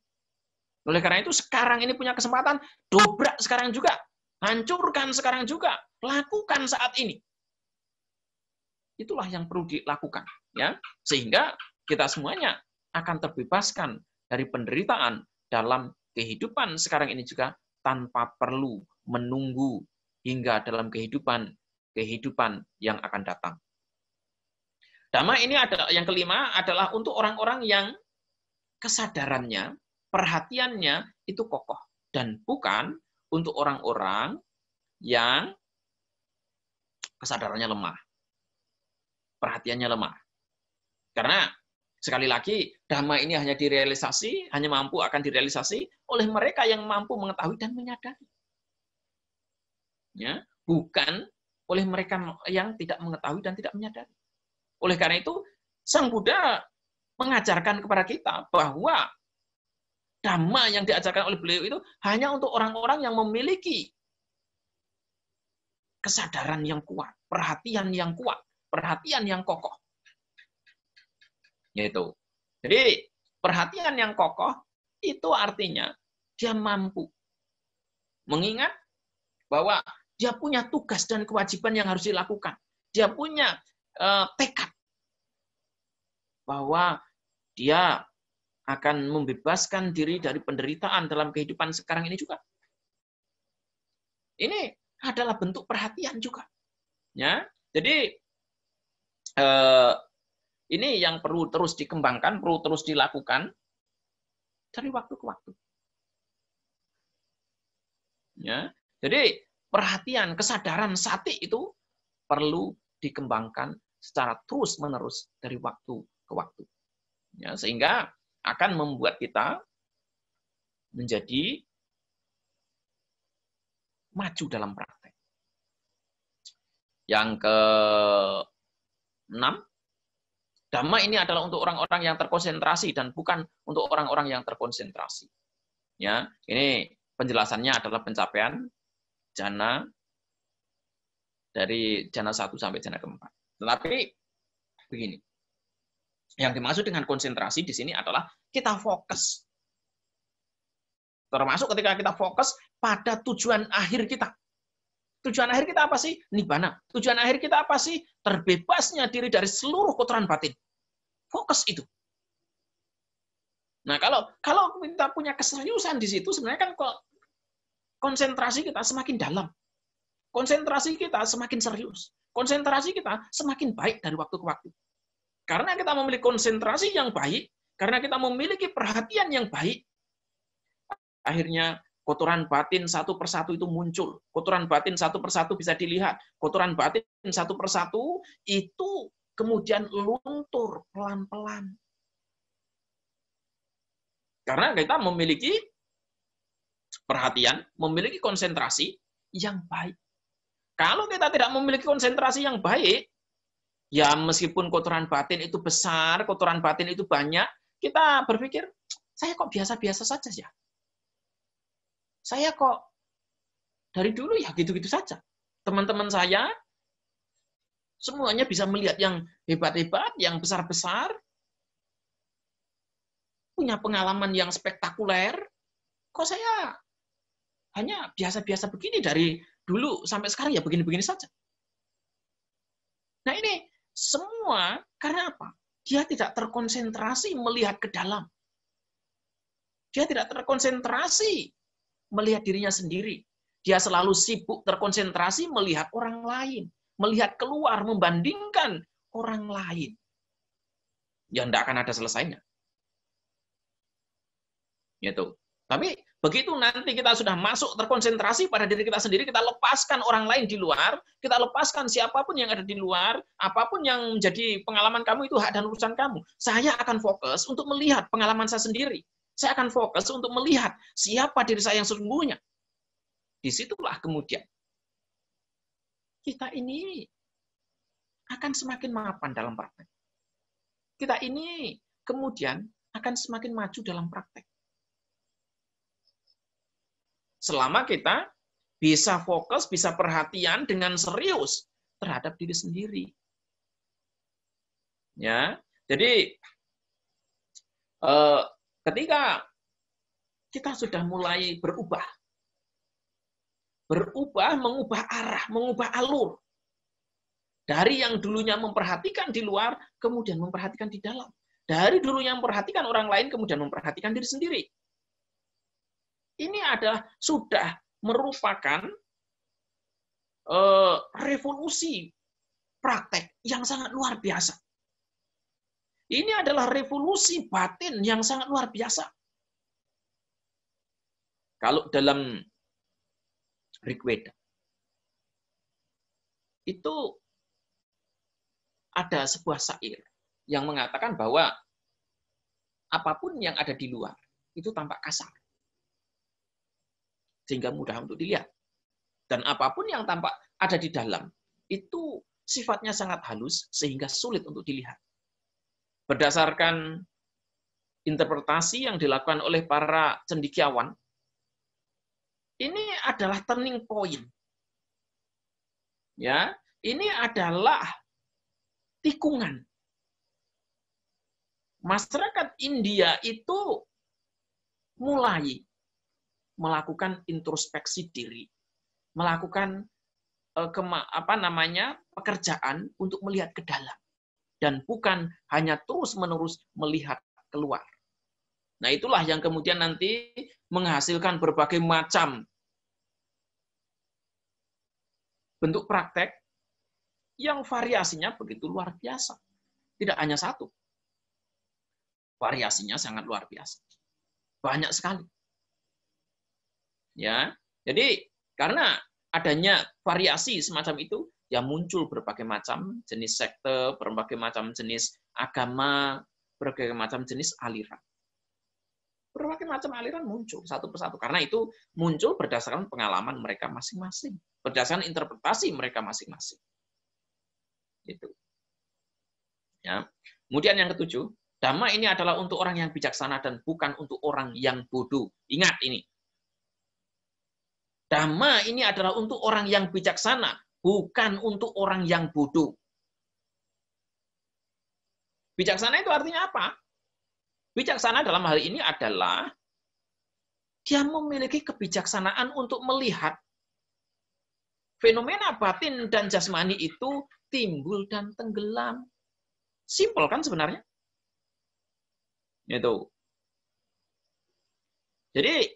Oleh karena itu sekarang ini punya kesempatan, dobrak sekarang juga. Hancurkan sekarang juga. Lakukan saat ini. Itulah yang perlu dilakukan. Ya, sehingga kita semuanya akan terbebaskan dari penderitaan dalam kehidupan sekarang ini juga tanpa perlu menunggu hingga dalam kehidupan yang akan datang. Dhamma ini adalah yang kelima adalah untuk orang-orang yang kesadarannya, perhatiannya itu kokoh dan bukan untuk orang-orang yang kesadarannya lemah. perhatiannya lemah. Karena sekali lagi, dhamma ini hanya direalisasi, hanya mampu akan direalisasi oleh mereka yang mampu mengetahui dan menyadari. Ya, bukan oleh mereka yang tidak mengetahui dan tidak menyadari. Oleh karena itu, Sang Buddha mengajarkan kepada kita bahwa dhamma yang diajarkan oleh beliau itu hanya untuk orang-orang yang memiliki kesadaran yang kuat, perhatian yang kuat, perhatian yang kokoh. Yaitu. Jadi, perhatian yang kokoh itu artinya dia mampu mengingat bahwa dia punya tugas dan kewajiban yang harus dilakukan. Dia punya tekad bahwa dia akan membebaskan diri dari penderitaan dalam kehidupan sekarang ini juga. Ini adalah bentuk perhatian juga. Ya, jadi ini yang perlu terus dikembangkan, perlu terus dilakukan dari waktu ke waktu. Ya, jadi perhatian, kesadaran sati itu perlu dikembangkan secara terus-menerus dari waktu ke waktu. Ya, sehingga akan membuat kita menjadi maju dalam praktek. Yang ke-6, dhamma ini adalah untuk orang-orang yang terkonsentrasi dan bukan untuk orang-orang yang terkonsentrasi. Ya, ini penjelasannya adalah pencapaian jana dari jana 1 sampai jana ke-4. Tetapi begini. Yang dimaksud dengan konsentrasi di sini adalah kita fokus. Termasuk ketika kita fokus pada tujuan akhir kita. Tujuan akhir kita apa sih? Nibbana. Tujuan akhir kita apa sih? Terbebasnya diri dari seluruh kotoran batin. Fokus itu. Nah, kalau kita punya keseriusan di situ, sebenarnya kan konsentrasi kita semakin dalam. Konsentrasi kita semakin serius. Konsentrasi kita semakin baik dari waktu ke waktu. Karena kita memiliki konsentrasi yang baik, karena kita memiliki perhatian yang baik, akhirnya kotoran batin satu persatu itu muncul. Kotoran batin satu persatu bisa dilihat. Kotoran batin satu persatu itu kemudian luntur pelan-pelan. Karena kita memiliki perhatian, memiliki konsentrasi yang baik. Kalau kita tidak memiliki konsentrasi yang baik, ya meskipun kotoran batin itu besar, kotoran batin itu banyak, kita berpikir, saya kok biasa-biasa saja ya. Saya kok dari dulu ya gitu-gitu saja. Teman-teman saya semuanya bisa melihat yang hebat-hebat, yang besar-besar, punya pengalaman yang spektakuler. Kok saya hanya biasa-biasa begini dari dulu sampai sekarang ya begini-begini saja. Nah ini semua karena apa? Dia tidak terkonsentrasi melihat ke dalam. Dia tidak terkonsentrasi melihat dirinya sendiri. Dia selalu sibuk terkonsentrasi melihat orang lain. Melihat keluar, membandingkan orang lain. Ya tidak akan ada selesainya. Gitu. Tapi begitu nanti kita sudah masuk terkonsentrasi pada diri kita sendiri, kita lepaskan orang lain di luar, kita lepaskan siapapun yang ada di luar, apapun yang menjadi pengalaman kamu itu hak dan urusan kamu. Saya akan fokus untuk melihat pengalaman saya sendiri. Saya akan fokus untuk melihat siapa diri saya yang sesungguhnya. Disitulah kemudian kita ini akan semakin mapan dalam praktek. Kita ini kemudian akan semakin maju dalam praktek. Selama kita bisa fokus, bisa perhatian dengan serius terhadap diri sendiri. Ya, jadi ketika kita sudah mulai berubah, mengubah arah, mengubah alur. Dari yang dulunya memperhatikan di luar, kemudian memperhatikan di dalam. Dari dulunya memperhatikan orang lain, kemudian memperhatikan diri sendiri. Ini adalah sudah merupakan revolusi praktek yang sangat luar biasa. Ini adalah revolusi batin yang sangat luar biasa. Kalau dalam Rigveda, itu ada sebuah syair yang mengatakan bahwa apapun yang ada di luar itu tampak kasar, sehingga mudah untuk dilihat. Dan apapun yang tampak ada di dalam itu sifatnya sangat halus sehingga sulit untuk dilihat. Berdasarkan interpretasi yang dilakukan oleh para cendekiawan, ini adalah turning point. Ya, ini adalah tikungan. Masyarakat India itu mulai melakukan introspeksi diri, melakukan pekerjaan untuk melihat ke dalam, dan bukan hanya terus-menerus melihat keluar. Nah, itulah yang kemudian nanti menghasilkan berbagai macam bentuk praktek yang variasinya begitu luar biasa. Tidak hanya satu. Variasinya sangat luar biasa. Banyak sekali. Ya. Jadi, karena adanya variasi semacam itu, ya muncul berbagai macam jenis sekte, berbagai macam jenis agama, berbagai macam jenis aliran. Berbagai macam aliran muncul satu persatu. Karena itu muncul berdasarkan pengalaman mereka masing-masing. Berdasarkan interpretasi mereka masing-masing. Itu. Ya. Kemudian yang ketujuh, Dhamma ini adalah untuk orang yang bijaksana dan bukan untuk orang yang bodoh. Ingat ini. Dhamma ini adalah untuk orang yang bijaksana, bukan untuk orang yang bodoh. Bijaksana itu artinya apa? Bijaksana dalam hal ini adalah dia memiliki kebijaksanaan untuk melihat fenomena batin dan jasmani itu timbul dan tenggelam. Simpel kan sebenarnya? Itu. Jadi,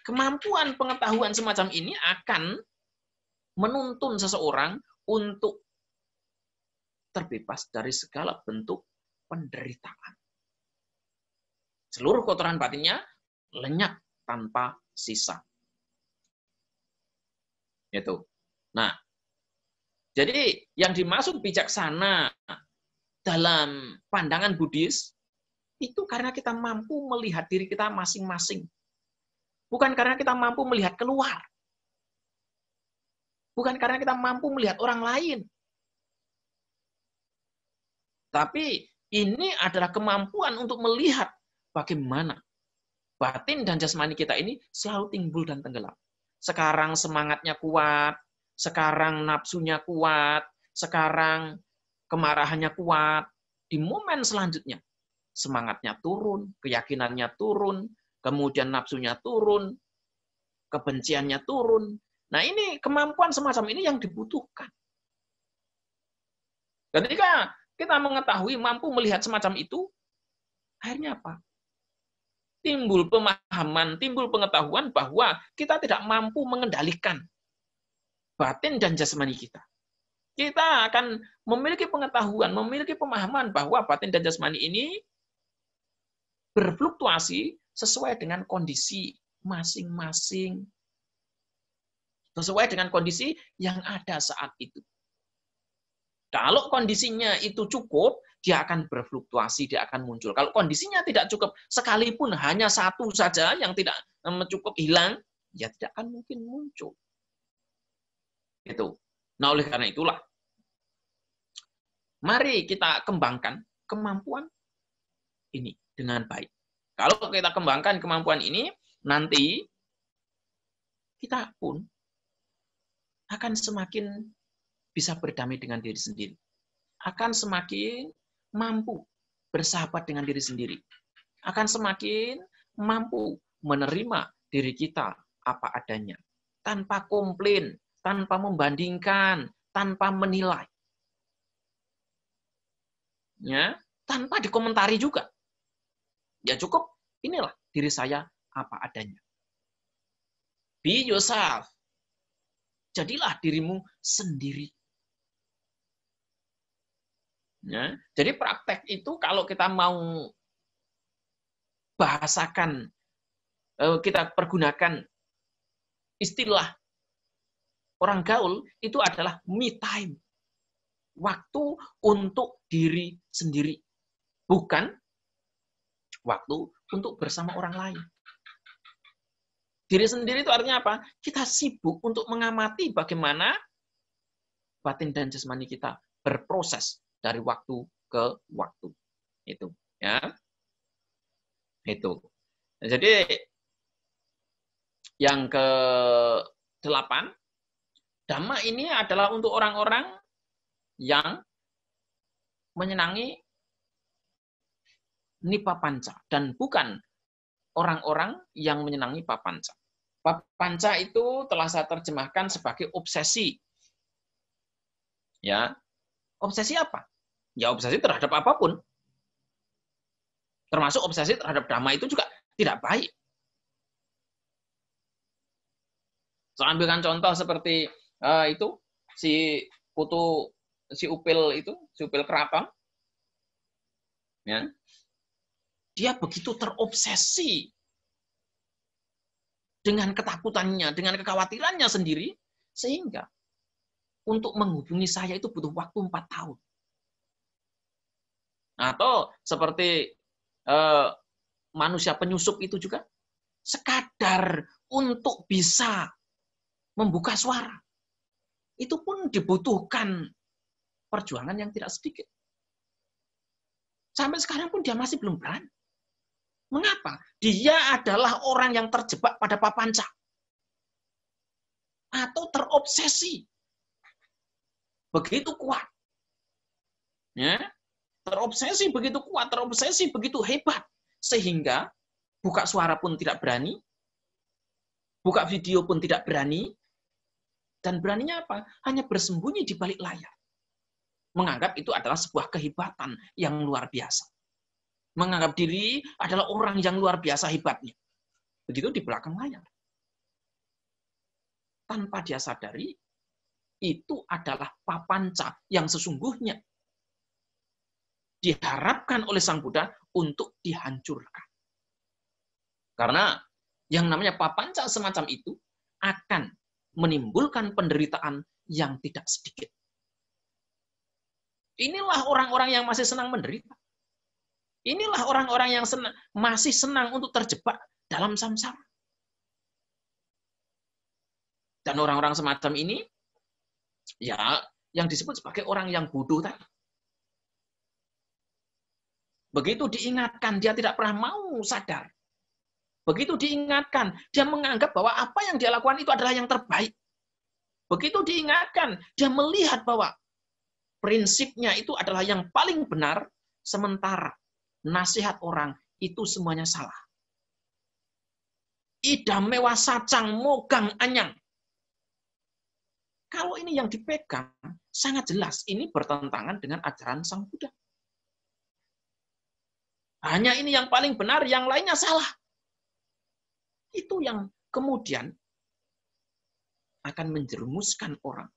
kemampuan pengetahuan semacam ini akan menuntun seseorang untuk terbebas dari segala bentuk penderitaan. Seluruh kotoran batinnya lenyap tanpa sisa. Itu. Nah, jadi yang dimaksud bijaksana dalam pandangan Buddhis itu karena kita mampu melihat diri kita masing-masing. Bukan karena kita mampu melihat keluar. Bukan karena kita mampu melihat orang lain. Tapi ini adalah kemampuan untuk melihat bagaimana batin dan jasmani kita ini selalu timbul dan tenggelam. Sekarang semangatnya kuat, sekarang nafsunya kuat, sekarang kemarahannya kuat. Di momen selanjutnya, semangatnya turun, keyakinannya turun, kemudian nafsunya turun, kebenciannya turun. Nah, ini kemampuan semacam ini yang dibutuhkan. Ketika kita mengetahui, mampu melihat semacam itu, akhirnya apa? Timbul pemahaman, timbul pengetahuan bahwa kita tidak mampu mengendalikan batin dan jasmani kita. Kita akan memiliki pengetahuan, memiliki pemahaman bahwa batin dan jasmani ini berfluktuasi sesuai dengan kondisi masing-masing. Sesuai dengan kondisi yang ada saat itu. Kalau kondisinya itu cukup, dia akan berfluktuasi, dia akan muncul. Kalau kondisinya tidak cukup, sekalipun hanya satu saja yang tidak cukup hilang, ya tidak akan mungkin muncul. Itu. Nah, oleh karena itulah, mari kita kembangkan kemampuan ini dengan baik. Kalau kita kembangkan kemampuan ini, nanti kita pun akan semakin bisa berdamai dengan diri sendiri. Akan semakin mampu bersahabat dengan diri sendiri. Akan semakin mampu menerima diri kita apa adanya. Tanpa komplain, tanpa membandingkan, tanpa menilai. Ya, tanpa dikomentari juga. Ya cukup, inilah diri saya apa adanya. Be yourself. Jadilah dirimu sendiri. Ya, jadi praktek itu kalau kita mau bahasakan, kita pergunakan istilah orang gaul, itu adalah me time. waktu untuk diri sendiri, bukan waktu untuk bersama orang lain. Diri sendiri itu artinya apa? Kita sibuk untuk mengamati bagaimana batin dan jasmani kita berproses dari waktu ke waktu. Itu, ya. Itu. Jadi yang ke-8, Dhamma ini adalah untuk orang-orang yang menyenangi Nipapanca dan bukan orang-orang yang menyenangi Papanca. Papanca itu telah saya terjemahkan sebagai obsesi. Ya. Obsesi apa? Ya obsesi terhadap apapun. Termasuk obsesi terhadap Dhamma itu juga tidak baik. Saya ambilkan contoh seperti itu si Upil Keraton. Ya. Dia begitu terobsesi dengan ketakutannya, dengan kekhawatirannya sendiri, sehingga untuk menghubungi saya itu butuh waktu 4 tahun. Atau seperti manusia penyusup itu juga, sekadar untuk bisa membuka suara, itu pun dibutuhkan perjuangan yang tidak sedikit. Sampai sekarang pun dia masih belum berani. Mengapa? Dia adalah orang yang terjebak pada Papanca. Atau terobsesi. Begitu kuat. Ya? Terobsesi begitu kuat, terobsesi begitu hebat. Sehingga buka suara pun tidak berani, buka video pun tidak berani, dan beraninya apa? Hanya bersembunyi di balik layar. Menganggap itu adalah sebuah kehebatan yang luar biasa. Menganggap diri adalah orang yang luar biasa hebatnya. Begitu di belakang layar. Tanpa dia sadari, itu adalah Papanca yang sesungguhnya diharapkan oleh Sang Buddha untuk dihancurkan. Karena yang namanya Papanca semacam itu akan menimbulkan penderitaan yang tidak sedikit. Inilah orang-orang yang masih senang menderita. Inilah orang-orang yang masih senang untuk terjebak dalam samsara. Dan orang-orang semacam ini, ya, yang disebut sebagai orang yang bodoh tadi. Begitu diingatkan, dia tidak pernah mau sadar. Begitu diingatkan, dia menganggap bahwa apa yang dia lakukan itu adalah yang terbaik. Begitu diingatkan, dia melihat bahwa prinsipnya itu adalah yang paling benar, sementara nasihat orang itu semuanya salah. Idame wasacang mogang anyang. Kalau ini yang dipegang, sangat jelas ini bertentangan dengan ajaran Sang Buddha. Hanya ini yang paling benar, yang lainnya salah. Itu yang kemudian akan menjerumuskan orang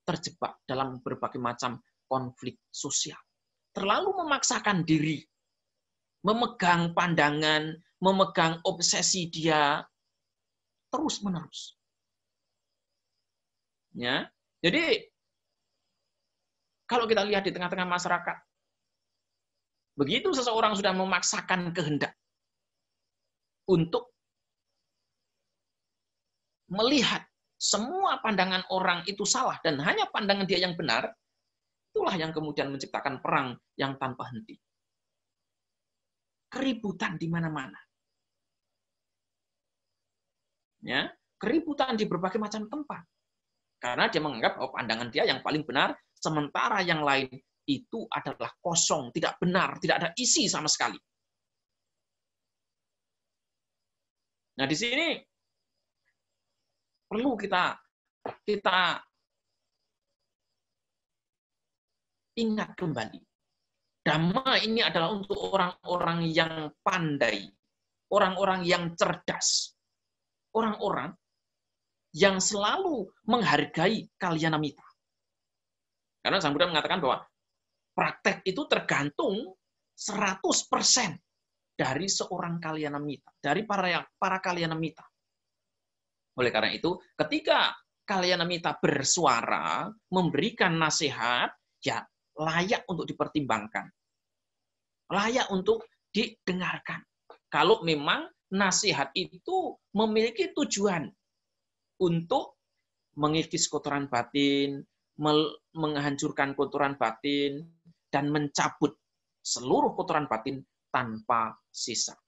terjebak dalam berbagai macam konflik sosial. Terlalu memaksakan diri, memegang pandangan, memegang obsesi dia terus-menerus. Ya. Jadi kalau kita lihat di tengah-tengah masyarakat, begitu seseorang sudah memaksakan kehendak untuk melihat semua pandangan orang itu salah dan hanya pandangan dia yang benar, itulah yang kemudian menciptakan perang yang tanpa henti. Keributan di mana-mana. Ya, keributan di berbagai macam tempat. Karena dia menganggap bahwa pandangan dia yang paling benar, sementara yang lain itu adalah kosong, tidak benar, tidak ada isi sama sekali. Nah, di sini perlu kita ingat kembali. Dhamma ini adalah untuk orang-orang yang pandai, orang-orang yang cerdas, orang-orang yang selalu menghargai kalyanamita. Karena Sang Buddha mengatakan bahwa praktek itu tergantung 100% dari seorang kalyanamita, dari para kalyanamita. Oleh karena itu, ketika kalyanamita bersuara, memberikan nasihat, ya layak untuk dipertimbangkan. Layak untuk didengarkan. Kalau memang nasihat itu memiliki tujuan untuk mengikis kotoran batin, menghancurkan kotoran batin, dan mencabut seluruh kotoran batin tanpa sisa.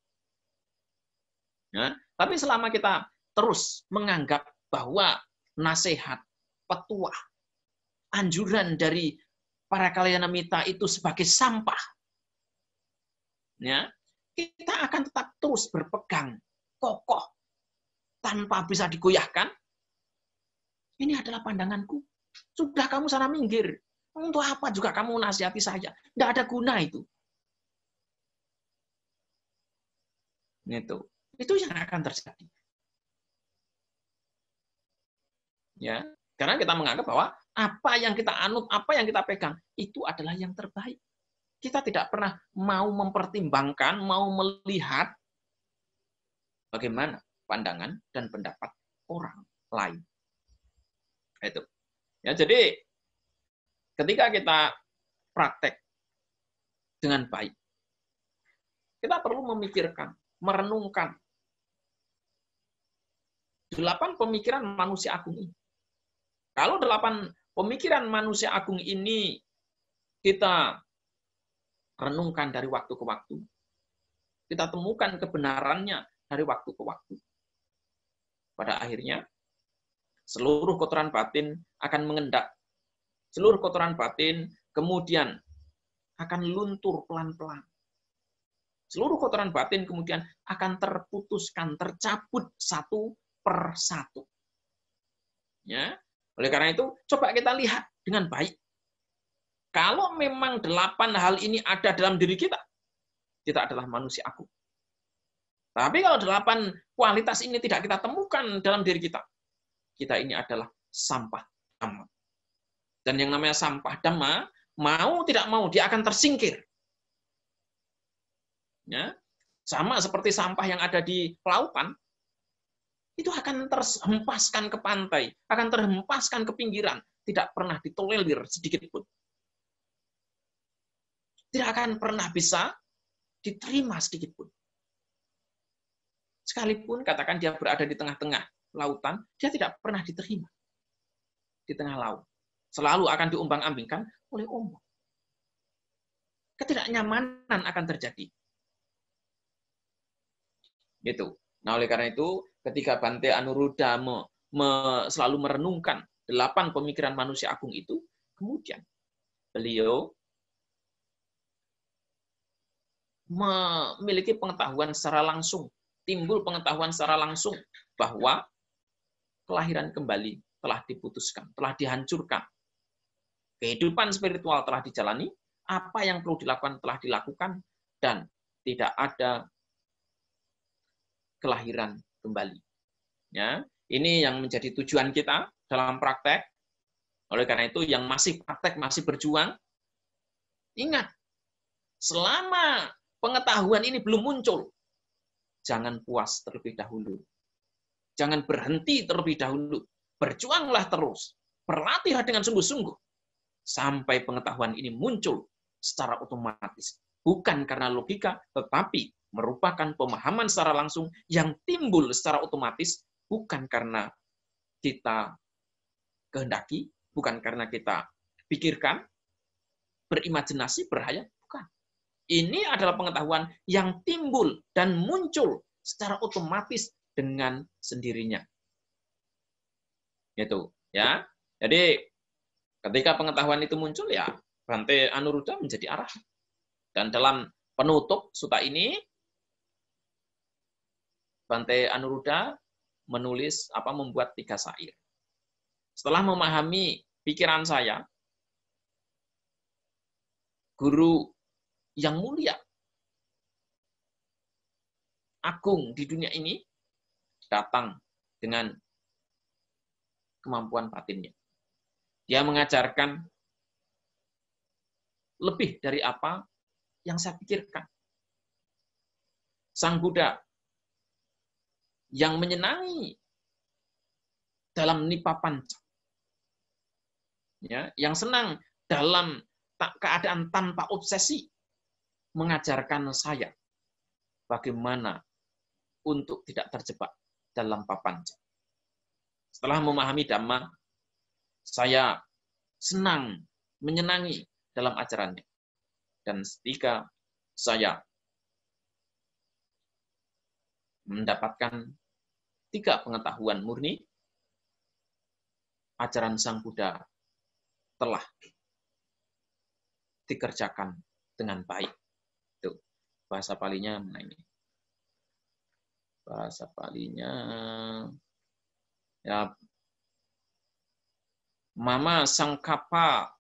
Ya, tapi selama kita terus menganggap bahwa nasihat, petuah, anjuran dari para kalyanamita itu sebagai sampah, ya, kita akan tetap terus berpegang kokoh tanpa bisa digoyahkan. Ini adalah pandanganku. Sudah kamu sana minggir. Untuk apa juga kamu nasihati saya? Tidak ada guna itu. Itu yang akan terjadi. Ya, karena kita menganggap bahwa apa yang kita anut, apa yang kita pegang, itu adalah yang terbaik. Kita tidak pernah mau mempertimbangkan, mau melihat bagaimana pandangan dan pendapat orang lain. Itu. Ya, jadi ketika kita praktek dengan baik, kita perlu memikirkan, merenungkan 8 pemikiran manusia agung ini. Kalau 8 pemikiran manusia agung ini kita renungkan dari waktu ke waktu, kita temukan kebenarannya dari waktu ke waktu, pada akhirnya seluruh kotoran batin akan mengendap. Seluruh kotoran batin kemudian akan luntur pelan-pelan. Seluruh kotoran batin kemudian akan terputuskan, tercabut satu per satu. Ya. Oleh karena itu, coba kita lihat dengan baik. Kalau memang 8 hal ini ada dalam diri kita, kita adalah manusia agung. Tapi kalau 8 kualitas ini tidak kita temukan dalam diri kita, kita ini adalah sampah dhamma. Dan yang namanya sampah dhamma, mau tidak mau dia akan tersingkir. Ya, sama seperti sampah yang ada di lautan, itu akan terhempaskan ke pantai, akan terhempaskan ke pinggiran, tidak pernah ditolerir sedikit pun. Tidak akan pernah bisa diterima sedikit pun. Sekalipun katakan dia berada di tengah-tengah lautan, dia tidak pernah diterima di tengah laut. Selalu akan diumbang-ambingkan oleh ombak. Ketidaknyamanan akan terjadi. Gitu. Nah, oleh karena itu, ketika Bhante Anuruddha selalu merenungkan 8 pemikiran manusia agung itu, kemudian beliau memiliki pengetahuan secara langsung, timbul pengetahuan secara langsung bahwa kelahiran kembali telah diputuskan, telah dihancurkan. Kehidupan spiritual telah dijalani, apa yang perlu dilakukan telah dilakukan, dan tidak ada kelahiran kembali. Ya, ini yang menjadi tujuan kita dalam praktek. Oleh karena itu, yang masih praktek, masih berjuang, ingat, selama pengetahuan ini belum muncul, jangan puas terlebih dahulu. Jangan berhenti terlebih dahulu. Berjuanglah terus. Berlatihlah dengan sungguh-sungguh. Sampai pengetahuan ini muncul secara otomatis. Bukan karena logika, tetapi merupakan pemahaman secara langsung yang timbul secara otomatis, bukan karena kita kehendaki, bukan karena kita pikirkan, berimajinasi, berhayal, bukan. Ini adalah pengetahuan yang timbul dan muncul secara otomatis dengan sendirinya. Gitu, ya. Jadi ketika pengetahuan itu muncul, ya Bhante Anuruddha menjadi arahat. Dan dalam penutup sutta ini, Bhante Anuruddha membuat 3 syair. Setelah memahami pikiran saya, guru yang mulia, agung di dunia ini, datang dengan kemampuan batinnya. Dia mengajarkan lebih dari apa yang saya pikirkan. Sang Buddha yang menyenangi dalam nipapanca. Ya, yang senang dalam keadaan tanpa obsesi, mengajarkan saya bagaimana untuk tidak terjebak dalam papanca. Setelah memahami Dhamma, saya senang, menyenangi dalam ajarannya. Dan ketika saya mendapatkan 3 pengetahuan murni, ajaran Sang Buddha telah dikerjakan dengan baik. Itu bahasa Palinya mana ini? Bahasa Palinya ya, Mama Sangkapa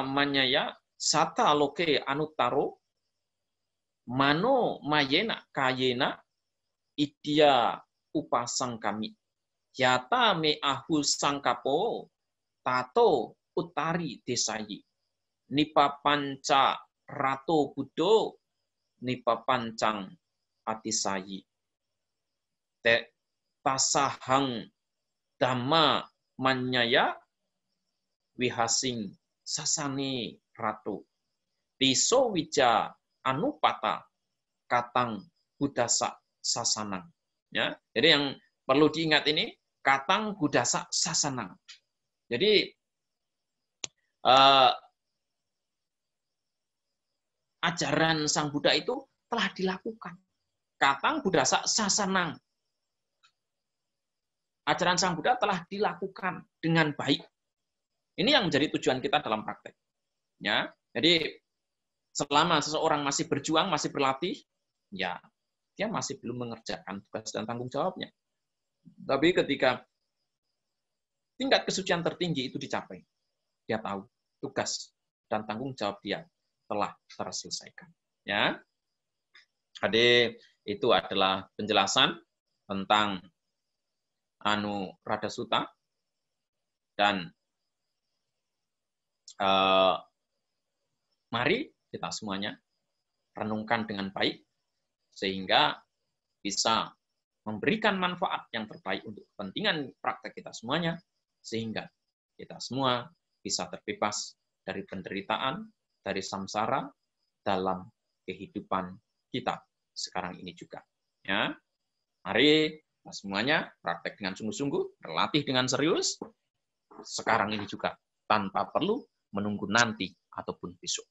Manyaya Sata Loke Anuttaro Mano Mayena Kayena Idya Upasangkami Yata Me Ahu Sangkapo Tato Utari Desayi Nipapanca Rato Buddho Nipapancang Atisayi Te Tasahang Dhamma Manyaya Wihasing Sasane Rato Tiso Wija Anupata Katang Budasa Sasanang. Ya, jadi yang perlu diingat ini Katang Budasa Sasanang. Jadi ajaran Sang Buddha itu telah dilakukan. Katang Budasa Sasanang. Ajaran Sang Buddha telah dilakukan dengan baik. Ini yang menjadi tujuan kita dalam praktek. Ya, jadi selama seseorang masih berjuang, masih berlatih, ya dia masih belum mengerjakan tugas dan tanggung jawabnya. Tapi ketika tingkat kesucian tertinggi itu dicapai, dia tahu tugas dan tanggung jawab dia telah terselesaikan. Ya, jadi itu adalah penjelasan tentang Anuradha Sutta, dan mari kita semuanya renungkan dengan baik sehingga bisa memberikan manfaat yang terbaik untuk kepentingan praktek kita semuanya, sehingga kita semua bisa terbebas dari penderitaan, dari samsara dalam kehidupan kita sekarang ini juga. Ya, mari semuanya praktek dengan sungguh-sungguh, berlatih dengan serius, sekarang ini juga, tanpa perlu menunggu nanti ataupun besok.